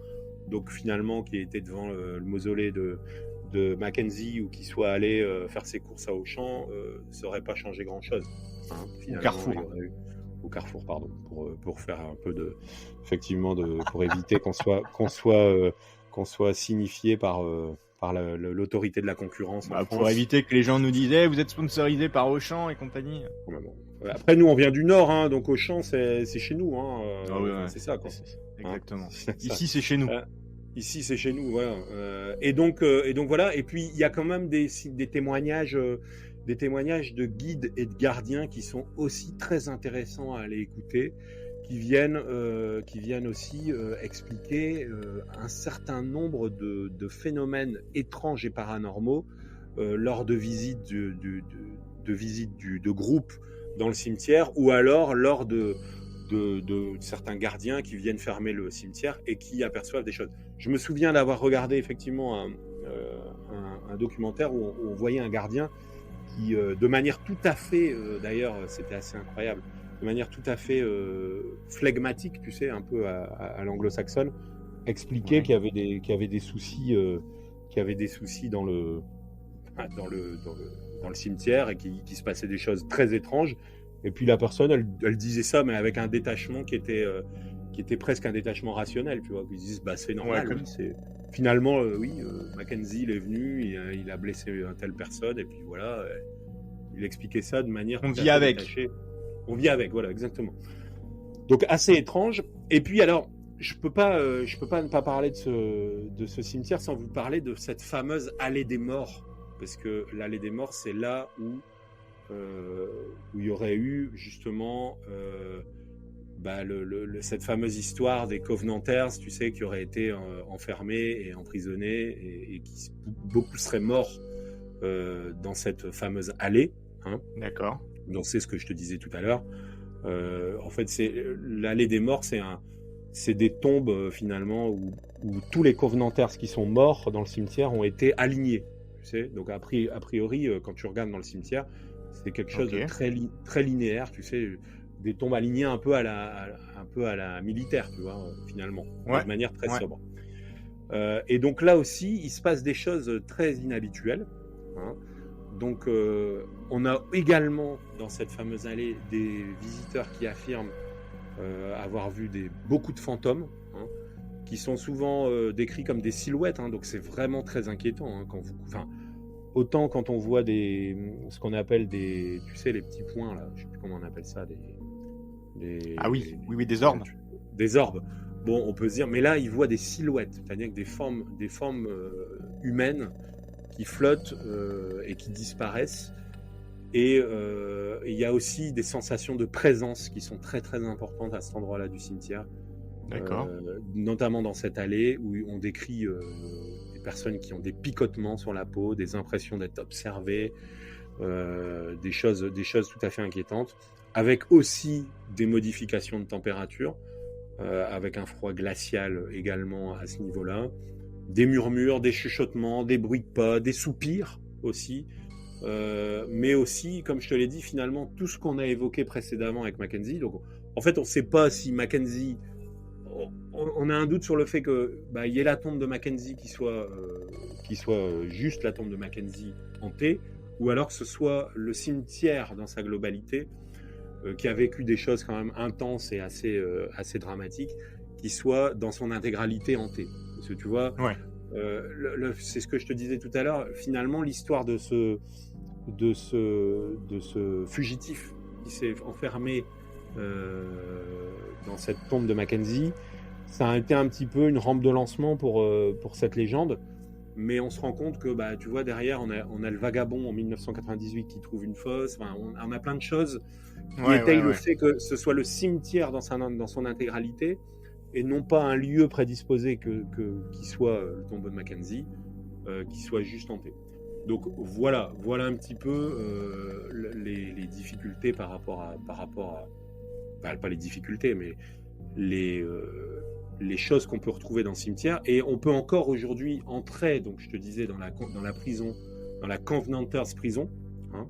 Donc finalement, qui était devant le mausolée de Mackenzie ou qui soit allé faire ses courses à Auchan, ça n'aurait pas changé grand-chose. Hein, au Carrefour. Au Carrefour, pardon, pour faire un peu pour éviter qu'on soit signifié par l'autorité de la concurrence. Pour éviter que les gens nous disent vous êtes sponsorisé par Auchan et compagnie. Après, nous, on vient du Nord, hein, donc Auchan, c'est chez nous. Hein, c'est ça, quoi. Exactement. Ici, c'est chez nous. Ici, c'est chez nous, voilà. Et donc voilà. Et puis, il y a quand même des témoignages de guides et de gardiens qui sont aussi très intéressants à aller écouter, qui viennent aussi expliquer un certain nombre de phénomènes étranges et paranormaux lors de visites de groupes dans le cimetière, ou alors lors de certains gardiens qui viennent fermer le cimetière et qui aperçoivent des choses. Je me souviens d'avoir regardé effectivement un documentaire où on voyait un gardien qui, de manière tout à fait, d'ailleurs c'était assez incroyable, de manière tout à fait flegmatique, tu sais, un peu à l'anglo-saxonne, expliquait qu'il y avait des soucis dans le cimetière et qu'il se passait des choses très étranges. Et puis la personne, elle disait ça, mais avec un détachement qui était presque un détachement rationnel, tu vois. Ils disent, c'est normal. Finalement, Mackenzie, il est venu, il a blessé une telle personne, et puis voilà, il expliquait ça de manière... On vit avec. Détachée. On vit avec, voilà, exactement. Donc assez étrange. Et puis alors, je peux pas ne pas parler de ce cimetière sans vous parler de cette fameuse allée des morts, parce que l'allée des morts, c'est là où il y aurait eu justement cette fameuse histoire des Covenanters, tu sais, qui auraient été enfermés et emprisonnés et qui beaucoup seraient morts dans cette fameuse allée. Hein. D'accord. Donc c'est ce que je te disais tout à l'heure. En fait, c'est l'allée des morts, c'est des tombes finalement où tous les Covenanters qui sont morts dans le cimetière ont été alignés. Tu sais, donc a priori, quand tu regardes dans le cimetière, c'est quelque chose de très linéaire. Tu sais, des tombes alignées un peu à la militaire, tu vois, finalement, de manière très sobre. Et donc là aussi, il se passe des choses très inhabituelles. Hein. Donc, on a également dans cette fameuse allée des visiteurs qui affirment avoir vu beaucoup de fantômes, hein, qui sont souvent décrits comme des silhouettes. Hein, donc, c'est vraiment très inquiétant. Hein, autant quand on voit ce qu'on appelle tu sais, les petits points là, je sais plus comment on appelle ça, des orbes. Des orbes. Bon, on peut se dire, mais là, ils voient des silhouettes, c'est-à-dire que des formes humaines qui flottent et qui disparaissent. Et il y a aussi des sensations de présence qui sont très très importantes à cet endroit-là du cimetière. D'accord. Notamment dans cette allée où on décrit des personnes qui ont des picotements sur la peau, des impressions d'être observées, des choses tout à fait inquiétantes, avec aussi des modifications de température, avec un froid glacial également à ce niveau-là. Des murmures, des chuchotements, des bruits de pas, des soupirs aussi, mais aussi, comme je te l'ai dit, finalement, tout ce qu'on a évoqué précédemment avec Mackenzie. Donc, en fait, on ne sait pas si Mackenzie... On a un doute sur le fait qu'il y ait la tombe de Mackenzie qui soit juste la tombe de Mackenzie hantée, ou alors que ce soit le cimetière dans sa globalité, qui a vécu des choses quand même intenses et assez dramatiques, qui soit dans son intégralité hanté. Parce que tu vois, c'est ce que je te disais tout à l'heure, finalement l'histoire de ce fugitif qui s'est enfermé dans cette tombe de Mackenzie, ça a été un petit peu une rampe de lancement pour cette légende. Mais on se rend compte que, tu vois, derrière, on a le vagabond en 1998 qui trouve une fosse. Enfin, on a plein de choses qui étayent le fait que ce soit le cimetière dans son intégralité et non pas un lieu prédisposé qui soit le tombeau de Mackenzie, qui soit juste hanté. Donc voilà un petit peu les difficultés par rapport à pas les difficultés, mais les choses qu'on peut retrouver dans le cimetière. Et on peut encore aujourd'hui entrer, donc je te disais, dans la prison, dans la Covenanters prison, hein,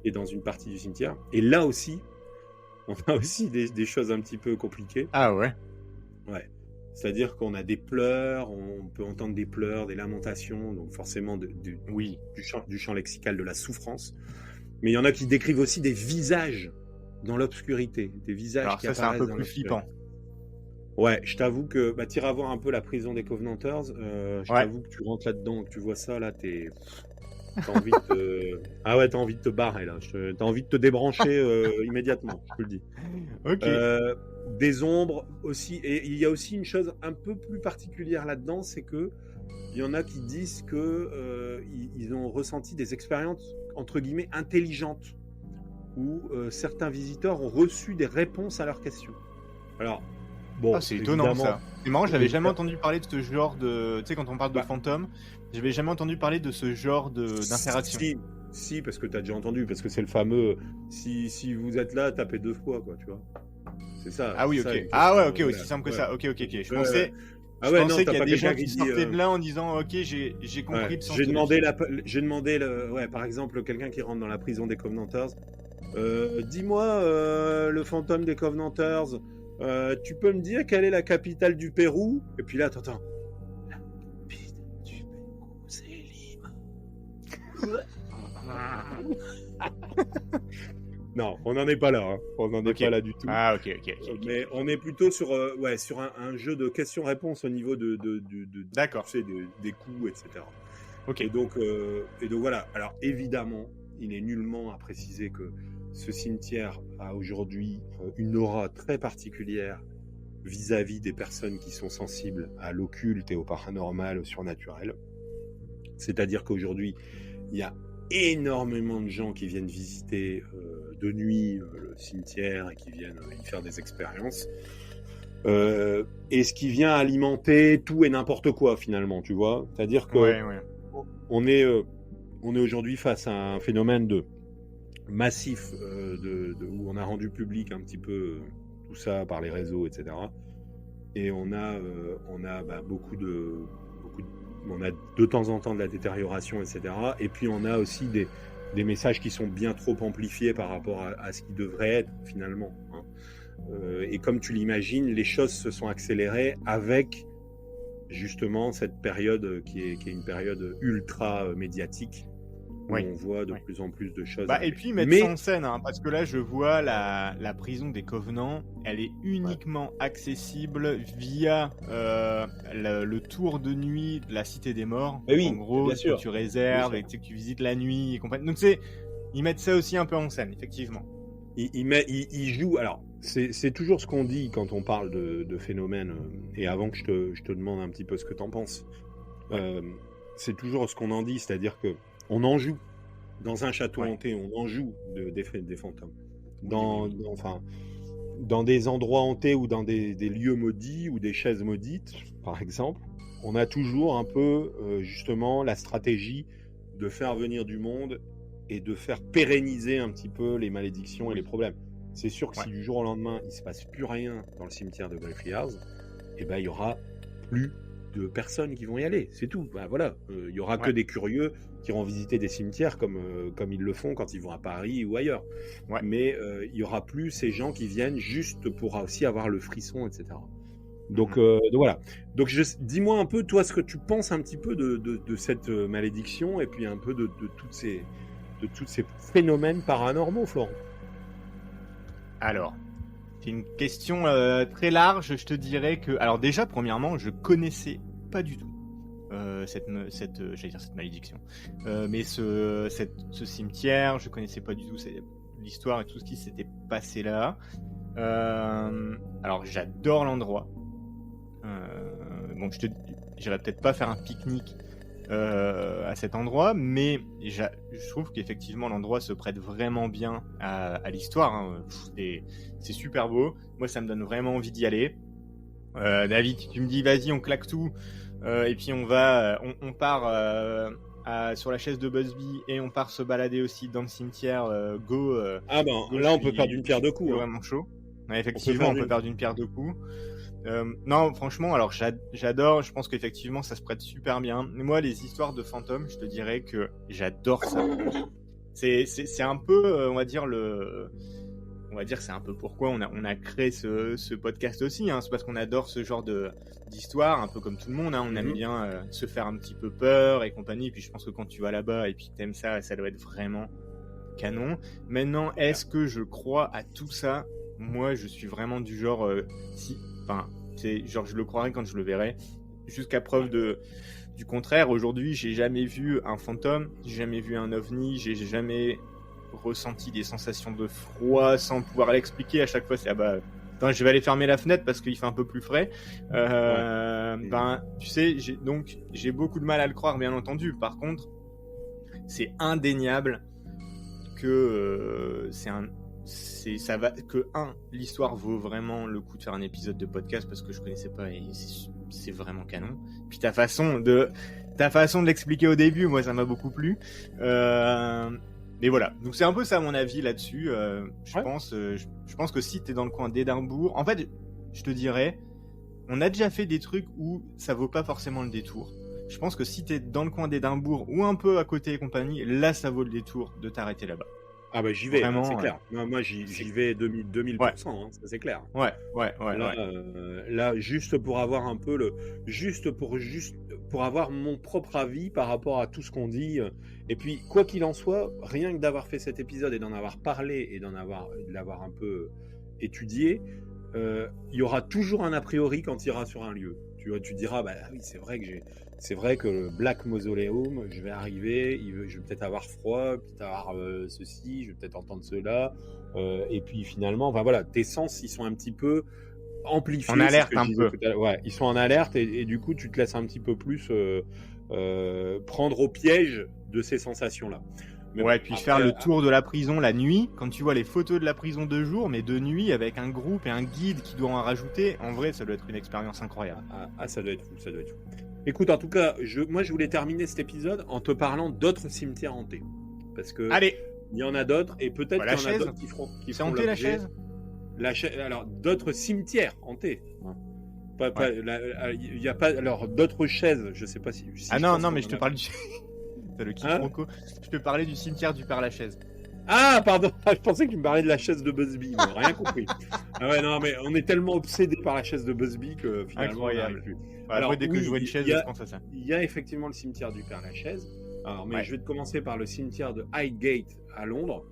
et dans une partie du cimetière. Et là aussi, on a aussi des choses un petit peu compliquées. Ah ouais. Ouais. C'est-à-dire qu'on a des pleurs, on peut entendre des pleurs, des lamentations, donc forcément du champ lexical de la souffrance. Mais il y en a qui décrivent aussi des visages dans l'obscurité, des visages. Alors qui ça, c'est un peu plus flippant. Ouais, je t'avoue que t'iras voir un peu la prison des Covenanters. T'avoue que tu rentres là-dedans, que tu vois ça, là, t'as envie t'as envie de te barrer là. T'as envie de te débrancher immédiatement, je te le dis. Ok. Des ombres aussi, et il y a aussi une chose un peu plus particulière là-dedans, c'est que il y en a qui disent que ils ont ressenti des expériences entre guillemets intelligentes, où certains visiteurs ont reçu des réponses à leurs questions. Alors bon, c'est étonnant ça. C'est marrant, je n'avais jamais entendu parler de ce genre de... Tu sais, quand on parle de fantômes, je n'avais jamais entendu parler de ce genre d'interaction. Si, parce que tu as déjà entendu, parce que c'est le fameux si vous êtes là, tapez 2 fois, quoi, tu vois. C'est ça. Ah oui, ok. Ok, aussi simple que ça. Ok. Je pensais qu'il y a des gens qui sortaient de là en disant ok, j'ai compris le sens. J'ai demandé par exemple, quelqu'un qui rentre dans la prison des Covenanters, dis-moi, le fantôme des Covenanters, tu peux me dire quelle est la capitale du Pérou? Et puis là, t'entends. La capitale du Pérou, c'est Lima. Non, on n'en est pas là. Hein. On n'en est pas là du tout. Ah, ok. Mais on est plutôt sur un jeu de questions-réponses au niveau D'accord. Tu sais, des coups, etc. Ok. Et donc voilà. Alors évidemment, il est nullement à préciser que ce cimetière a aujourd'hui une aura très particulière vis-à-vis des personnes qui sont sensibles à l'occulte et au paranormal, au surnaturel. C'est-à-dire qu'aujourd'hui, il y a énormément de gens qui viennent visiter de nuit le cimetière et qui viennent y faire des expériences. Et ce qui vient alimenter tout et n'importe quoi finalement, tu vois. C'est-à-dire que on est aujourd'hui face à un phénomène de massif où on a rendu public un petit peu tout ça par les réseaux, etc. Et on a on a de temps en temps de la détérioration, etc. Et puis on a aussi des messages qui sont bien trop amplifiés par rapport à ce qui devrait être finalement. Hein. Et comme tu l'imagines, les choses se sont accélérées avec justement cette période qui est une période ultra médiatique. Où on voit de plus en plus de choses. Et puis mettre ça en scène, hein, parce que là je vois la prison des Covenants, elle est uniquement accessible via le tour de nuit de la Cité des Morts. En gros, que tu réserves et que tu visites la nuit et compagnie. Donc ils mettent ça aussi un peu en scène, effectivement. Ils jouent. Alors c'est toujours ce qu'on dit quand on parle de phénomènes. Et avant que je te demande un petit peu ce que t'en penses, c'est toujours ce qu'on en dit, c'est-à-dire que on en joue dans un château hanté, on en joue des fantômes. Dans des endroits hantés ou dans des lieux maudits ou des chaises maudites, par exemple, on a toujours un peu justement la stratégie de faire venir du monde et de faire pérenniser un petit peu les malédictions et les problèmes. C'est sûr que si du jour au lendemain il se passe plus rien dans le cimetière de Gryffindor, il y aura plus de personnes qui vont y aller, c'est tout. Il y aura que des curieux qui iront visiter des cimetières comme ils le font quand ils vont à Paris ou ailleurs. Mais il y aura plus ces gens qui viennent juste pour aussi avoir le frisson, etc. Donc voilà. Donc dis-moi un peu toi ce que tu penses un petit peu de cette malédiction et puis un peu de tous ces phénomènes paranormaux, Florent. Alors, c'est une question très large. Je te dirais que, alors déjà, premièrement, je connaissais pas du tout cette malédiction, mais ce cimetière, je connaissais pas du tout l'histoire et tout ce qui s'était passé là. Alors, j'adore l'endroit. Bon, j'irai peut-être pas faire un pique-nique à cet endroit, mais je trouve qu'effectivement l'endroit se prête vraiment bien à l'histoire. Hein. C'est super beau. Moi, ça me donne vraiment envie d'y aller. David, tu me dis vas-y, on claque tout et puis on part sur la chaise de Busby et on part se balader aussi dans le cimetière. Go. Là, on peut faire d'une pierre deux coups. Vraiment chaud. Ouais, effectivement, on peut faire d'une pierre deux coups. Non, franchement, alors j'adore, je pense qu'effectivement ça se prête super bien. Moi, les histoires de fantômes, je te dirais que j'adore ça. C'est un peu, on va dire c'est un peu pourquoi on a créé ce podcast aussi, hein. C'est parce qu'on adore ce genre d'histoire, un peu comme tout le monde, hein. On aime bien se faire un petit peu peur et compagnie, et puis je pense que quand tu vas là-bas et puis que t'aimes ça, ça doit être vraiment canon. Maintenant, est-ce que je crois à tout ça? Moi, je suis vraiment du genre, c'est genre je le croirai quand je le verrai, jusqu'à preuve du contraire. Aujourd'hui, j'ai jamais vu un fantôme, j'ai jamais vu un ovni, j'ai jamais ressenti des sensations de froid sans pouvoir l'expliquer. À chaque fois, c'est attends, je vais aller fermer la fenêtre parce qu'il fait un peu plus frais. Tu sais, j'ai beaucoup de mal à le croire, bien entendu. Par contre, c'est indéniable que l'histoire vaut vraiment le coup de faire un épisode de podcast parce que je connaissais pas et c'est vraiment canon. Puis ta façon de l'expliquer au début, moi ça m'a beaucoup plu. Mais voilà, donc c'est un peu ça mon avis là-dessus. Je pense que si t'es dans le coin d'Édimbourg, en fait, je te dirais, on a déjà fait des trucs où ça vaut pas forcément le détour. Je pense que si t'es dans le coin d'Édimbourg ou un peu à côté et compagnie, là ça vaut le détour de t'arrêter là-bas. Ah bah j'y vais, vraiment, c'est clair. Moi j'y vais 2000%, hein, ça c'est clair. Là, juste pour avoir un peu pour avoir mon propre avis par rapport à tout ce qu'on dit. Et puis quoi qu'il en soit, rien que d'avoir fait cet épisode et d'en avoir parlé et de l'avoir un peu étudié, il y aura toujours un a priori quand tu iras sur un lieu. Tu diras oui, c'est vrai que le Black Mausoleum, je vais arriver, je vais peut-être avoir froid, peut-être avoir ceci, je vais peut-être entendre cela, et puis finalement, tes sens ils sont un petit peu amplifiés. En alerte un peu. Ils sont en alerte et du coup tu te laisses un petit peu plus prendre au piège de ces sensations-là. Ouais, puis faire le tour de la prison la nuit, quand tu vois les photos de la prison de jour, mais de nuit avec un groupe et un guide qui doit en rajouter, en vrai, ça doit être une expérience incroyable. Ça doit être fou, ça doit être fou. Écoute, en tout cas, moi je voulais terminer cet épisode en te parlant d'autres cimetières hantés. Parce que allez, il y en a d'autres, et peut-être qu'il y en a d'autres qui feront. C'est hanté la chaise ? Alors, d'autres cimetières hantés. Il y a pas. Alors, d'autres chaises, je sais pas si. Non, mais je te parle du. T'as le quiproquo. Je te parlais du cimetière du Père-Lachaise. Ah, pardon, je pensais que tu me parlais de la chaise de Busby, mais rien compris. Ah ouais, non, mais on est tellement obsédé par la chaise de Busby que finalement. Incroyable. Alors, moi, dès que je vois une chaise, je pense à ça. Il y a effectivement le cimetière du Père-Lachaise. Alors, mais je vais te commencer par le cimetière de Highgate à Londres,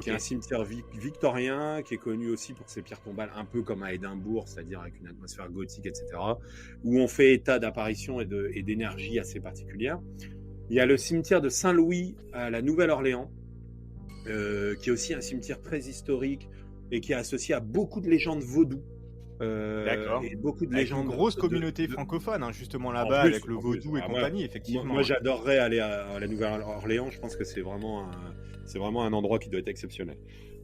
qui est un cimetière victorien, qui est connu aussi pour ses pierres tombales, un peu comme à Édimbourg, c'est-à-dire avec une atmosphère gothique, etc., où on fait état d'apparitions et d'énergie assez particulières. Il y a le cimetière de Saint-Louis à la Nouvelle-Orléans, qui est aussi un cimetière très historique et qui est associé à beaucoup de légendes vaudou. D'accord. Et beaucoup de légendes. Une grosse communauté francophone, justement, là-bas, avec le vaudou et compagnie, effectivement. Moi, j'adorerais aller à la Nouvelle-Orléans. Je pense que c'est vraiment un endroit qui doit être exceptionnel.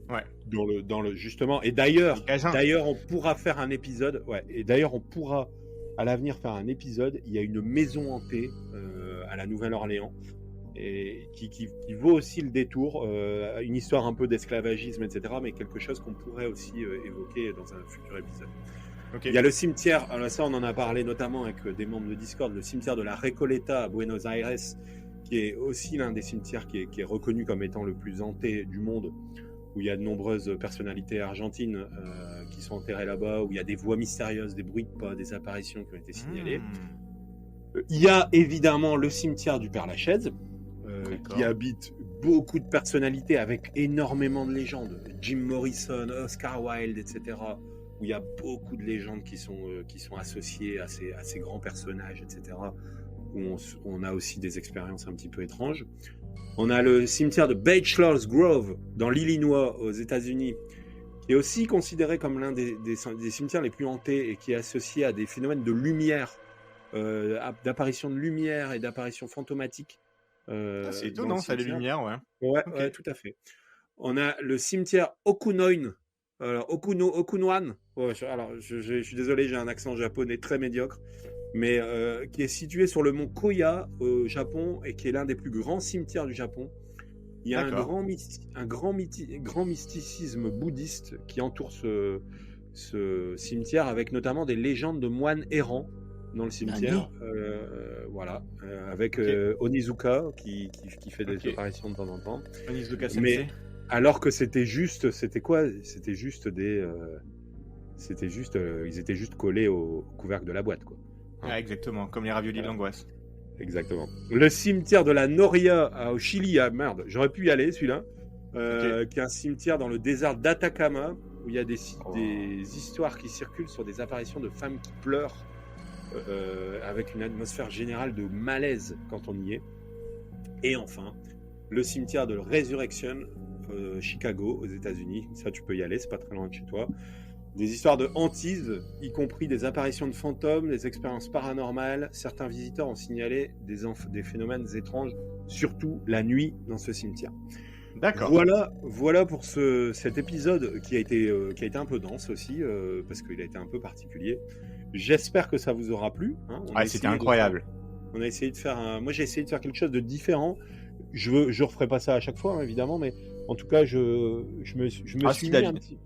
Ouais. Dans le justement. Et d'ailleurs, on pourra faire un épisode. Ouais. Et d'ailleurs, on pourra à l'avenir faire un épisode. Il y a une maison hantée à la Nouvelle-Orléans et qui vaut aussi le détour. Une histoire un peu d'esclavagisme, etc. Mais quelque chose qu'on pourrait aussi évoquer dans un futur épisode. Okay. Il y a le cimetière, alors ça on en a parlé notamment avec des membres de Discord, le cimetière de la Recoleta à Buenos Aires, qui est aussi l'un des cimetières qui est reconnu comme étant le plus hanté du monde, où il y a de nombreuses personnalités argentines qui sont enterrées là-bas, où il y a des voix mystérieuses, des bruits de pas, des apparitions qui ont été signalées. Il y a évidemment le cimetière du Père-Lachaise, qui habite beaucoup de personnalités avec énormément de légendes. Jim Morrison, Oscar Wilde, etc., où il y a beaucoup de légendes qui sont associées à ces grands personnages, etc., où on a aussi des expériences un petit peu étranges. On a le cimetière de Bachelor's Grove, dans l'Illinois, aux États-Unis, qui est aussi considéré comme l'un des cimetières les plus hantés et qui est associé à des phénomènes de lumière, d'apparition de lumière et d'apparition fantomatique. C'est étonnant, ça, les lumières, ouais. Ouais, tout à fait. On a le cimetière Okunoin, Okunoan. Alors, je suis désolé, j'ai un accent japonais très médiocre, mais qui est situé sur le mont Koya au Japon et qui est l'un des plus grands cimetières du Japon. Il y a un grand mysticisme bouddhiste qui entoure ce cimetière, avec notamment des légendes de moines errants dans le cimetière, avec Onizuka qui fait des apparitions de temps en temps. Onizuka Sensei. Mais alors que c'était juste ils étaient juste collés au couvercle de la boîte, quoi. Exactement, comme les raviolis de l'angoisse. Exactement. Le cimetière de la Noria au Chili, merde, j'aurais pu y aller celui-là, qui est un cimetière dans le désert d'Atacama, où il y a des histoires qui circulent sur des apparitions de femmes qui pleurent, avec une atmosphère générale de malaise quand on y est. Et enfin, le cimetière de Resurrection, Chicago, aux États-Unis. Ça, tu peux y aller, c'est pas très loin de chez toi. Des histoires de hantises, y compris des apparitions de fantômes, des expériences paranormales. Certains visiteurs ont signalé des phénomènes étranges, surtout la nuit dans ce cimetière. D'accord. Voilà pour cet épisode qui a été un peu dense aussi, parce qu'il a été un peu particulier. J'espère que ça vous aura plu. C'était incroyable. On a essayé de faire moi, j'ai essayé de faire quelque chose de différent. Je referai pas ça à chaque fois, évidemment, mais en tout cas, je me suis mis un petit...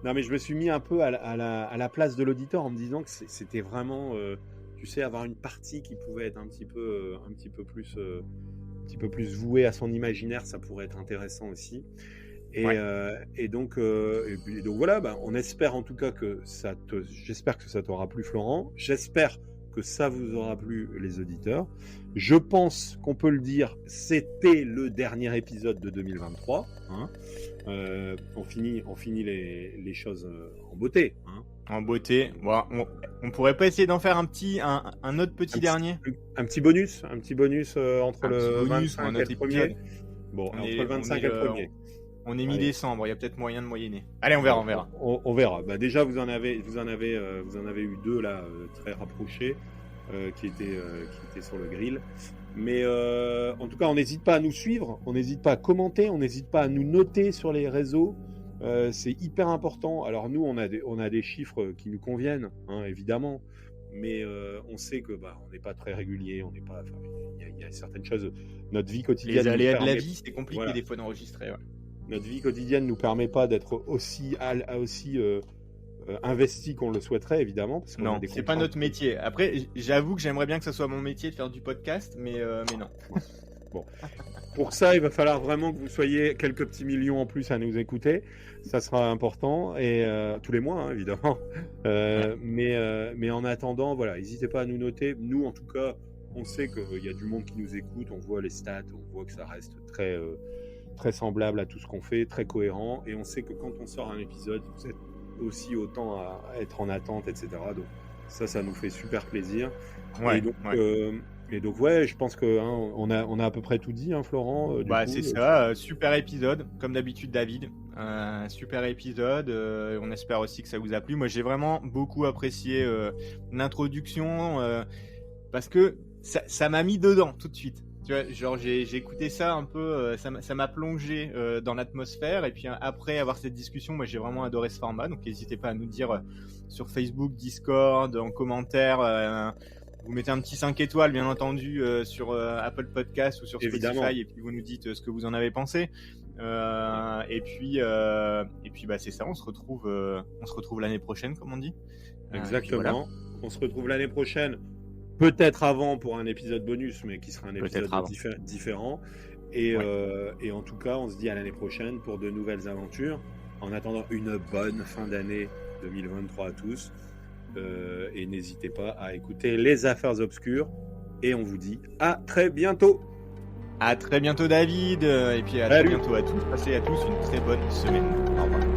Non, mais je me suis mis un peu à la place de l'auditeur en me disant que c'était vraiment, avoir une partie qui pouvait être un petit peu plus vouée à son imaginaire, ça pourrait être intéressant aussi. Et donc voilà, on espère en tout cas j'espère que ça t'aura plu, Florent. J'espère que ça vous aura plu, les auditeurs. Je pense qu'on peut le dire, c'était le dernier épisode de 2023. On finit les choses en beauté. En beauté. Bon, on pourrait pas essayer d'en faire un autre petit dernier. Un petit bonus entre le 25 et le premier. Bon, entre le 25 et le premier. On est mi-décembre, il y a peut-être moyen de moyenner. Allez, on verra. On verra. Déjà, vous en avez eu deux là, très rapprochés, qui étaient sur le grill. Mais en tout cas, on n'hésite pas à nous suivre, on n'hésite pas à commenter, on n'hésite pas à nous noter sur les réseaux. C'est hyper important. Alors nous, on a des chiffres qui nous conviennent, hein, évidemment. Mais on sait que on n'est pas très régulier, on n'est pas. Il y a certaines choses. Notre vie quotidienne. Les aléas de la vie, c'est compliqué des fois d'enregistrer. Ouais. Notre vie quotidienne nous permet pas d'être aussi investi qu'on le souhaiterait, évidemment. Parce non, c'est pas notre métier. Après, j'avoue que j'aimerais bien que ce soit mon métier de faire du podcast, mais non. Bon. Pour ça, il va falloir vraiment que vous soyez quelques petits millions en plus à nous écouter. Ça sera important, et tous les mois, hein, évidemment. Mais en attendant, voilà, n'hésitez pas à nous noter. Nous, en tout cas, on sait qu'il y a du monde qui nous écoute. On voit les stats, on voit que ça reste très semblable à tout ce qu'on fait, très cohérent. Et on sait que quand on sort un épisode, vous êtes aussi autant à être en attente, etc. Donc ça nous fait super plaisir. Ouais, et donc je pense que on a à peu près tout dit, hein, Florent. C'est ça, super épisode, comme d'habitude David. Super épisode. On espère aussi que ça vous a plu. Moi, j'ai vraiment beaucoup apprécié l'introduction parce que ça m'a mis dedans tout de suite. Tu vois, genre j'ai écouté ça un peu, ça m'a plongé dans l'atmosphère, et puis après avoir cette discussion, moi j'ai vraiment adoré ce format. Donc n'hésitez pas à nous dire sur Facebook, Discord, en commentaire. Vous mettez un petit 5 étoiles, bien entendu, sur Apple Podcast ou sur Spotify, et puis vous nous dites ce que vous en avez pensé. Et puis c'est ça, on se retrouve l'année prochaine, comme on dit. Exactement. Voilà. On se retrouve l'année prochaine. Peut-être avant pour un épisode bonus, mais qui sera un épisode différent. Et en tout cas, on se dit à l'année prochaine pour de nouvelles aventures. En attendant, une bonne fin d'année 2023 à tous. Et n'hésitez pas à écouter Les Affaires Obscures. Et on vous dit à très bientôt. À très bientôt, David. Et puis à très bientôt à tous. Passez à tous une très bonne semaine. Au revoir.